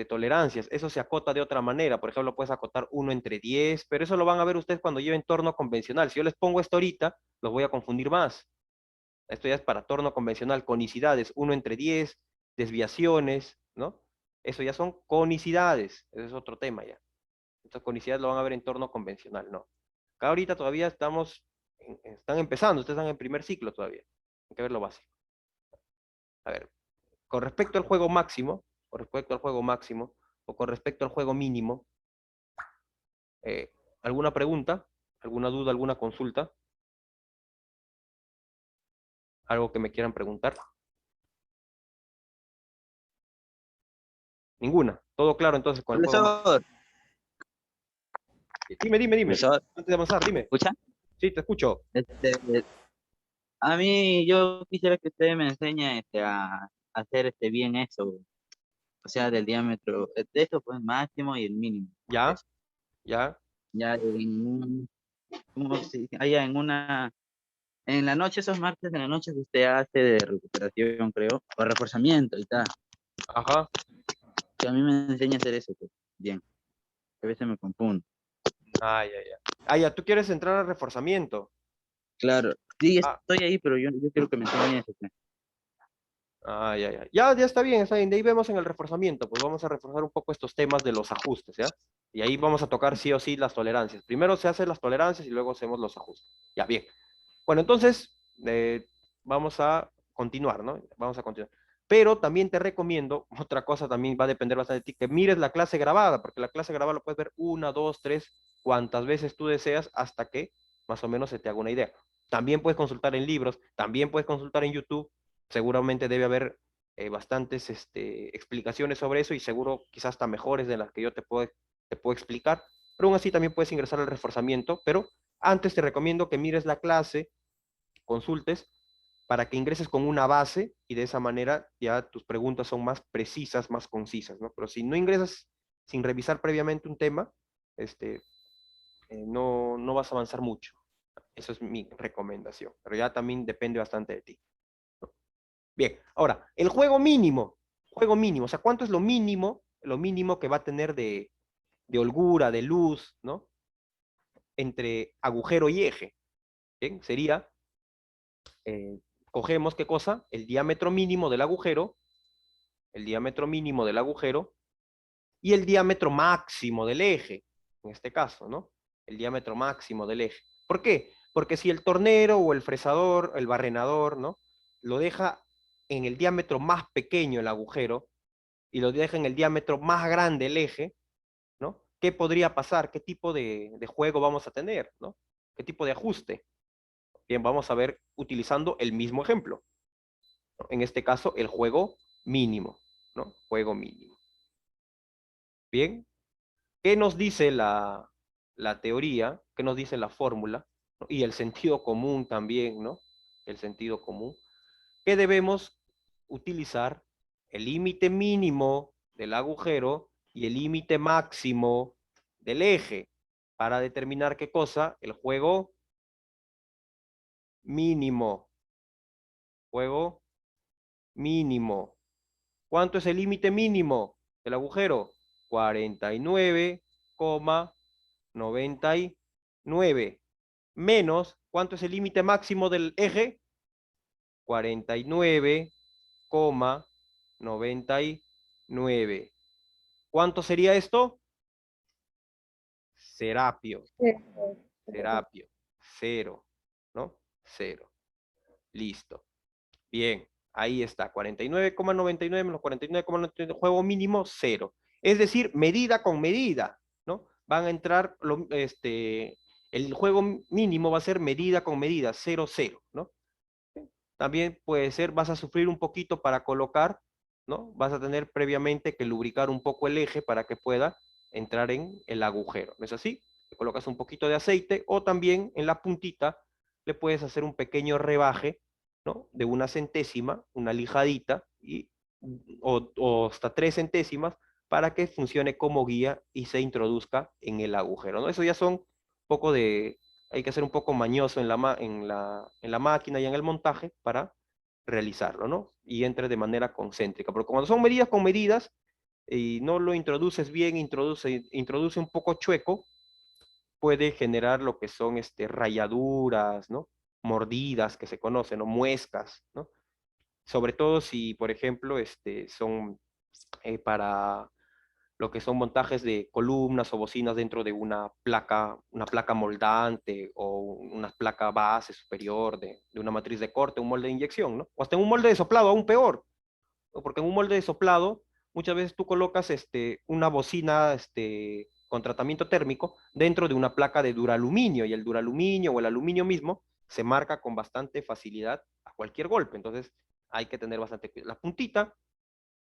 tolerancias. Eso se acota de otra manera. Por ejemplo, puedes acotar 1 entre 10, pero eso lo van a ver ustedes cuando lleven torno convencional. Si yo les pongo esto ahorita, los voy a confundir más. Esto ya es para torno convencional. Conicidades, 1 entre 10, desviaciones, ¿no? Eso ya son conicidades. Ese es otro tema ya. Estas conicidades lo van a ver en torno convencional, ¿no? Acá ahorita todavía están empezando, ustedes están en primer ciclo todavía. Hay que ver lo básico. A ver, con respecto al juego máximo, con respecto al juego máximo, o con respecto al juego mínimo, ¿alguna pregunta? ¿Alguna duda? ¿Alguna consulta? ¿Algo que me quieran preguntar? Ninguna. ¿Todo claro entonces con el juego máximo? Profesor, Dime. profesor, Antes de avanzar, dime. ¿escucha? Sí, te escucho. A mí yo quisiera que usted me enseñe a hacer bien eso, o sea, del diámetro, de eso pues máximo y el mínimo. ¿Ya? Eso. ¿Ya? Ya como si haya en la noche, esos martes de la noche que usted hace de recuperación, creo, o reforzamiento y tal, Ajá. que a mí me enseña a hacer eso, pues, bien, a veces me confundo. Ah, ya. Ah, ya, tú quieres entrar al reforzamiento. Claro, sí, Ah, estoy ahí, pero yo quiero que me enseñe eso, pues. ya. Ya está bien, está bien. De ahí vemos en el reforzamiento, pues vamos a reforzar un poco estos temas de los ajustes, ¿ya? Y ahí vamos a tocar sí o sí las tolerancias. Primero se hacen las tolerancias y luego hacemos los ajustes. Ya, bien. Bueno, entonces, vamos a continuar, ¿no? Vamos a continuar. Pero también te recomiendo, otra cosa también va a depender bastante de ti, que mires la clase grabada, porque la clase grabada lo puedes ver 1, 2, 3, cuantas veces tú deseas hasta que más o menos se te haga una idea. También puedes consultar en libros, también puedes consultar en YouTube, seguramente debe haber bastantes explicaciones sobre eso y seguro quizás hasta mejores de las que yo te puedo explicar, pero aún así también puedes ingresar al reforzamiento, pero antes te recomiendo que mires la clase, consultes, para que ingreses con una base y de esa manera ya tus preguntas son más precisas, más concisas, ¿no? Pero si no ingresas sin revisar previamente un tema, no vas a avanzar mucho. Eso es mi recomendación, pero ya también depende bastante de ti. Bien, ahora, el juego mínimo, o sea, ¿cuánto es lo mínimo que va a tener de holgura, de luz, ¿no? Entre agujero y eje. Bien, sería, cogemos, ¿qué cosa? El diámetro mínimo del agujero, y el diámetro máximo del eje, en este caso, ¿no? El diámetro máximo del eje. ¿Por qué? Porque si el tornero o el fresador, el barrenador, ¿no? Lo deja en el diámetro más pequeño el agujero y lo deja en el diámetro más grande el eje, ¿no? ¿Qué podría pasar? ¿Qué tipo de juego vamos a tener, ¿no? ¿Qué tipo de ajuste? Bien, vamos a ver utilizando el mismo ejemplo, ¿no? En este caso, el juego mínimo, ¿no? Juego mínimo. Bien, ¿qué nos dice la teoría? ¿Qué nos dice la fórmula? ¿No? Y el sentido común también, ¿no? El sentido común. Que debemos utilizar el límite mínimo del agujero y el límite máximo del eje para determinar qué cosa, el juego mínimo. Juego mínimo. ¿Cuánto es el límite mínimo del agujero? 49,99 menos, ¿cuánto es el límite máximo del eje? 49,99. ¿Cuánto sería esto? Serapio, cero, ¿no? Cero. Listo. Bien, ahí está, 49,99 menos 49,99, juego mínimo, cero. Es decir, medida con medida, ¿no? Van a entrar, el juego mínimo va a ser medida con medida, 0, 0, ¿no? También puede ser, vas a sufrir un poquito para colocar ¿no? Vas a tener previamente que lubricar un poco el eje para que pueda entrar en el agujero, ¿no es así? Le colocas un poquito de aceite o también en la puntita le puedes hacer un pequeño rebaje, ¿no? De 1 centésima, una lijadita, o hasta 3 centésimas para que funcione como guía y se introduzca en el agujero, ¿no? Eso ya son un poco de, hay que ser un poco mañoso en la máquina y en el montaje para realizarlo, ¿no? Y entre de manera concéntrica, porque cuando son medidas con medidas y no lo introduces bien, introduce un poco chueco, puede generar lo que son rayaduras, ¿no? Mordidas que se conocen, ¿no? Muescas, ¿no? Sobre todo si, por ejemplo, son para lo que son montajes de columnas o bocinas dentro de una placa moldante o una placa base superior de una matriz de corte, un molde de inyección, ¿no? O hasta en un molde de soplado, aún peor, ¿no? Porque en un molde de soplado muchas veces tú colocas una bocina con tratamiento térmico dentro de una placa de duraluminio y el duraluminio o el aluminio mismo se marca con bastante facilidad a cualquier golpe. Entonces hay que tener bastante cuidado. La puntita,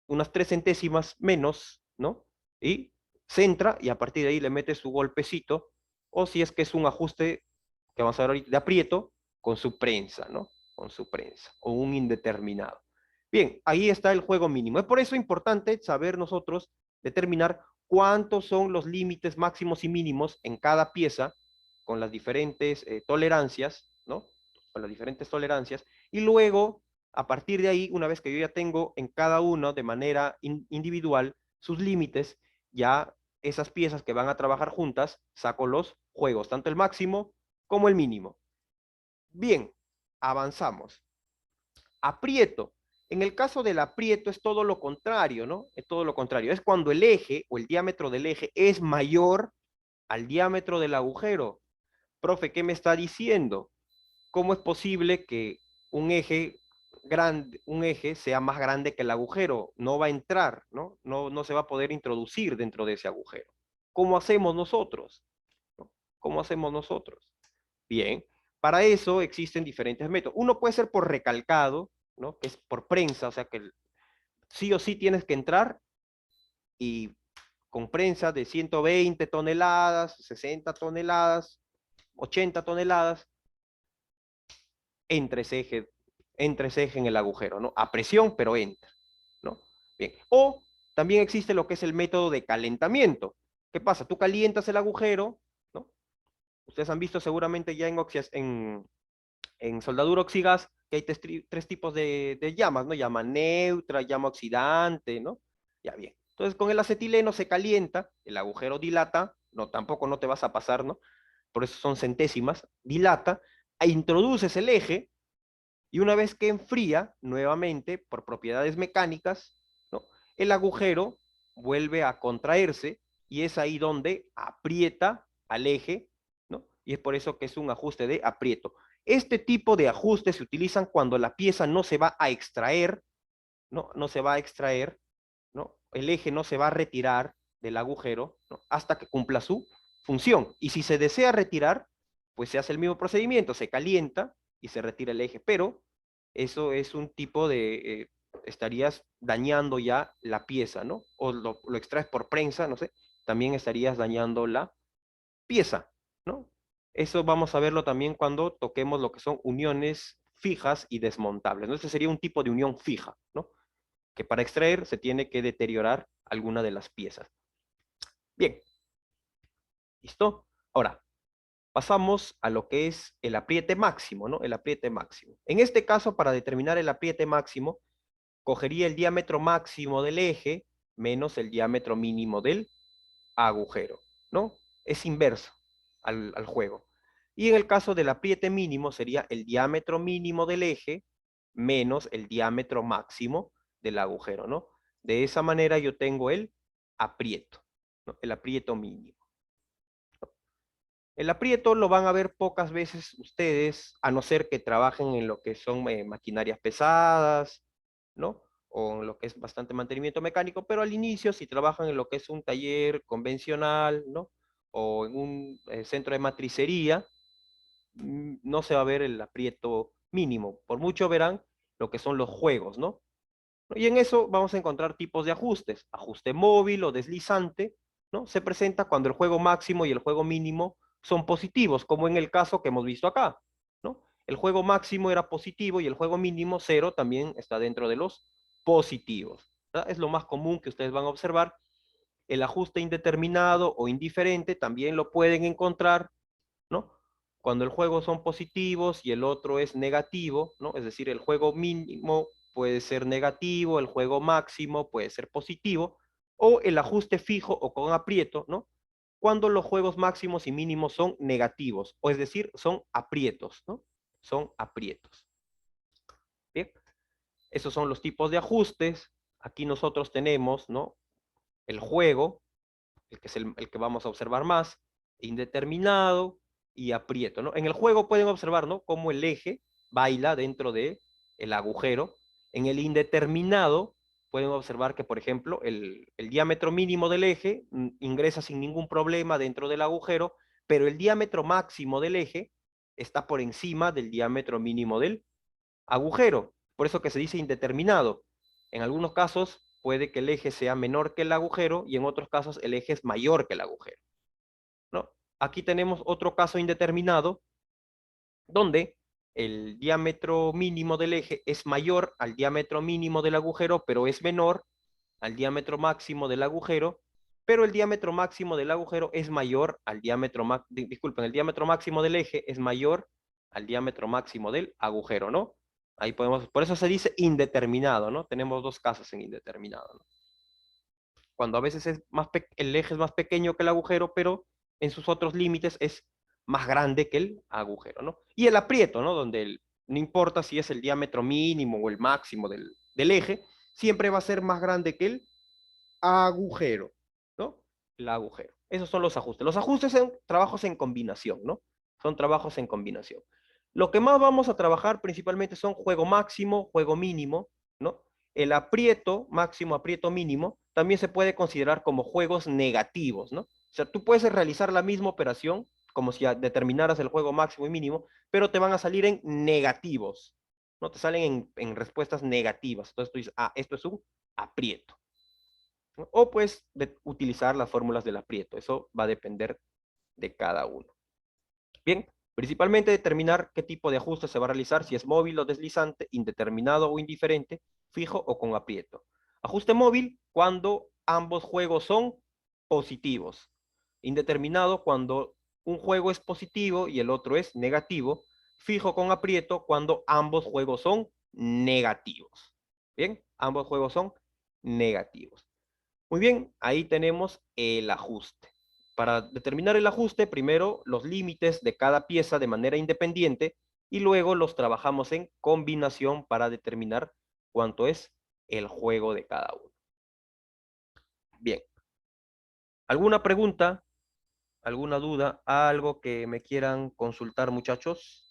unas 3 centésimas menos, ¿no? Y centra y a partir de ahí le mete su golpecito, o si es que es un ajuste que vamos a ver ahorita de aprieto, con su prensa, ¿no? Con su prensa, o un indeterminado. Bien, ahí está el juego mínimo. Es por eso importante saber nosotros determinar cuántos son los límites máximos y mínimos en cada pieza con las diferentes tolerancias, ¿no? Con las diferentes tolerancias, y luego a partir de ahí, una vez que yo ya tengo en cada uno de manera individual sus límites, ya esas piezas que van a trabajar juntas, saco los juegos, tanto el máximo como el mínimo. Bien, avanzamos. Aprieto. En el caso del aprieto es todo lo contrario, ¿no? Es todo lo contrario. Es cuando el eje o el diámetro del eje es mayor al diámetro del agujero. Profe, ¿qué me está diciendo? ¿Cómo es posible que un eje sea más grande que el agujero? No va a entrar, ¿no? No se va a poder introducir dentro de ese agujero. ¿Cómo hacemos nosotros? ¿No? ¿Cómo hacemos nosotros? Bien, para eso existen diferentes métodos. Uno puede ser por recalcado, ¿no? Que es por prensa, o sea que sí o sí tienes que entrar y con prensa de 120 toneladas, 60 toneladas, 80 toneladas, entre ese eje en el agujero, ¿no? A presión, pero entra, ¿no? Bien. O también existe lo que es el método de calentamiento. ¿Qué pasa? Tú calientas el agujero, ¿no? Ustedes han visto seguramente ya en soldadura oxigas que hay tres tipos de llamas, ¿no? Llama neutra, llama oxidante, ¿no? Ya bien. Entonces con el acetileno se calienta, el agujero dilata, no, tampoco no te vas a pasar, ¿no? Por eso son centésimas, dilata, e introduces el eje, y una vez que enfría, nuevamente, por propiedades mecánicas, ¿no? El agujero vuelve a contraerse, y es ahí donde aprieta al eje, ¿no? Y es por eso que es un ajuste de aprieto. Este tipo de ajustes se utilizan cuando la pieza no se va a extraer, ¿no? No se va a extraer, ¿no? El eje no se va a retirar del agujero, ¿no? Hasta que cumpla su función. Y si se desea retirar, pues se hace el mismo procedimiento, se calienta y se retira el eje, pero eso es un tipo de, estarías dañando ya la pieza, ¿no? O lo extraes por prensa, no sé, también estarías dañando la pieza, ¿no? Eso vamos a verlo también cuando toquemos lo que son uniones fijas y desmontables, ¿no? Este sería un tipo de unión fija, ¿no? Que para extraer se tiene que deteriorar alguna de las piezas. Bien. ¿Listo? Ahora, pasamos a lo que es el apriete máximo, ¿no? El apriete máximo. En este caso, para determinar el apriete máximo, cogería el diámetro máximo del eje menos el diámetro mínimo del agujero, ¿no? Es inverso al juego. Y en el caso del apriete mínimo sería el diámetro mínimo del eje menos el diámetro máximo del agujero, ¿no? De esa manera yo tengo el aprieto, ¿no? El aprieto mínimo. El aprieto lo van a ver pocas veces ustedes, a no ser que trabajen en lo que son maquinarias pesadas, ¿no? O en lo que es bastante mantenimiento mecánico, pero al inicio, si trabajan en lo que es un taller convencional, ¿no? O en un centro de matricería, no se va a ver el aprieto mínimo. Por mucho verán lo que son los juegos, ¿no? Y en eso vamos a encontrar tipos de ajustes. Ajuste móvil o deslizante, ¿no? Se presenta cuando el juego máximo y el juego mínimo son positivos, como en el caso que hemos visto acá, ¿no? El juego máximo era positivo y el juego mínimo 0 también está dentro de los positivos, ¿verdad? Es lo más común que ustedes van a observar. El ajuste indeterminado o indiferente también lo pueden encontrar, ¿no? Cuando el juego son positivos y el otro es negativo, ¿no? Es decir, el juego mínimo puede ser negativo, el juego máximo puede ser positivo, o el ajuste fijo o con aprieto, ¿no? Cuando los juegos máximos y mínimos son negativos, o es decir, son aprietos, ¿no? Son aprietos. Bien, esos son los tipos de ajustes. Aquí nosotros tenemos, ¿no? El juego, el que es el que vamos a observar más, indeterminado y aprieto, ¿no? En el juego pueden observar, ¿no? Cómo el eje baila dentro de el agujero. En el indeterminado pueden observar que, por ejemplo, el diámetro mínimo del eje ingresa sin ningún problema dentro del agujero, pero el diámetro máximo del eje está por encima del diámetro mínimo del agujero. Por eso que se dice indeterminado. En algunos casos puede que el eje sea menor que el agujero y en otros casos el eje es mayor que el agujero, ¿no? Aquí tenemos otro caso indeterminado donde el diámetro mínimo del eje es mayor al diámetro mínimo del agujero, pero es menor al diámetro máximo del agujero, pero el diámetro máximo del agujero es mayor al diámetro, disculpen, el diámetro máximo del eje es mayor al diámetro máximo del agujero, ¿no? Ahí podemos, por eso se dice indeterminado, ¿no? Tenemos dos casos en indeterminado, ¿no? Cuando a veces es el eje es más pequeño que el agujero, pero en sus otros límites es más grande que el agujero, ¿no? Y el aprieto, ¿no? Donde no importa si es el diámetro mínimo o el máximo del eje, siempre va a ser más grande que el agujero, ¿no? El agujero. Esos son los ajustes. Los ajustes son trabajos en combinación, ¿no? Son trabajos en combinación. Lo que más vamos a trabajar principalmente son juego máximo, juego mínimo, ¿no? El aprieto, máximo, aprieto mínimo, también se puede considerar como juegos negativos, ¿no? O sea, tú puedes realizar la misma operación como si determinaras el juego máximo y mínimo, pero te van a salir en negativos, ¿no? Te salen en respuestas negativas. Entonces tú dices, ah, esto es un aprieto, ¿no? O puedes utilizar las fórmulas del aprieto. Eso va a depender de cada uno. Bien, principalmente determinar qué tipo de ajuste se va a realizar, si es móvil o deslizante, indeterminado o indiferente, fijo o con aprieto. Ajuste móvil cuando ambos juegos son positivos. Indeterminado cuando un juego es positivo y el otro es negativo. Fijo con aprieto cuando ambos juegos son negativos. Bien, ambos juegos son negativos. Muy bien, ahí tenemos el ajuste. Para determinar el ajuste, primero los límites de cada pieza de manera independiente y luego los trabajamos en combinación para determinar cuánto es el juego de cada uno. Bien. ¿Alguna pregunta? ¿Alguna duda? ¿Algo que me quieran consultar, muchachos?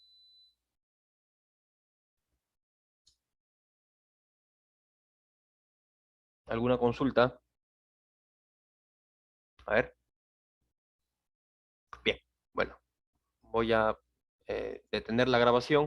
¿Alguna consulta? A ver. Bien, bueno, voy a detener la grabación.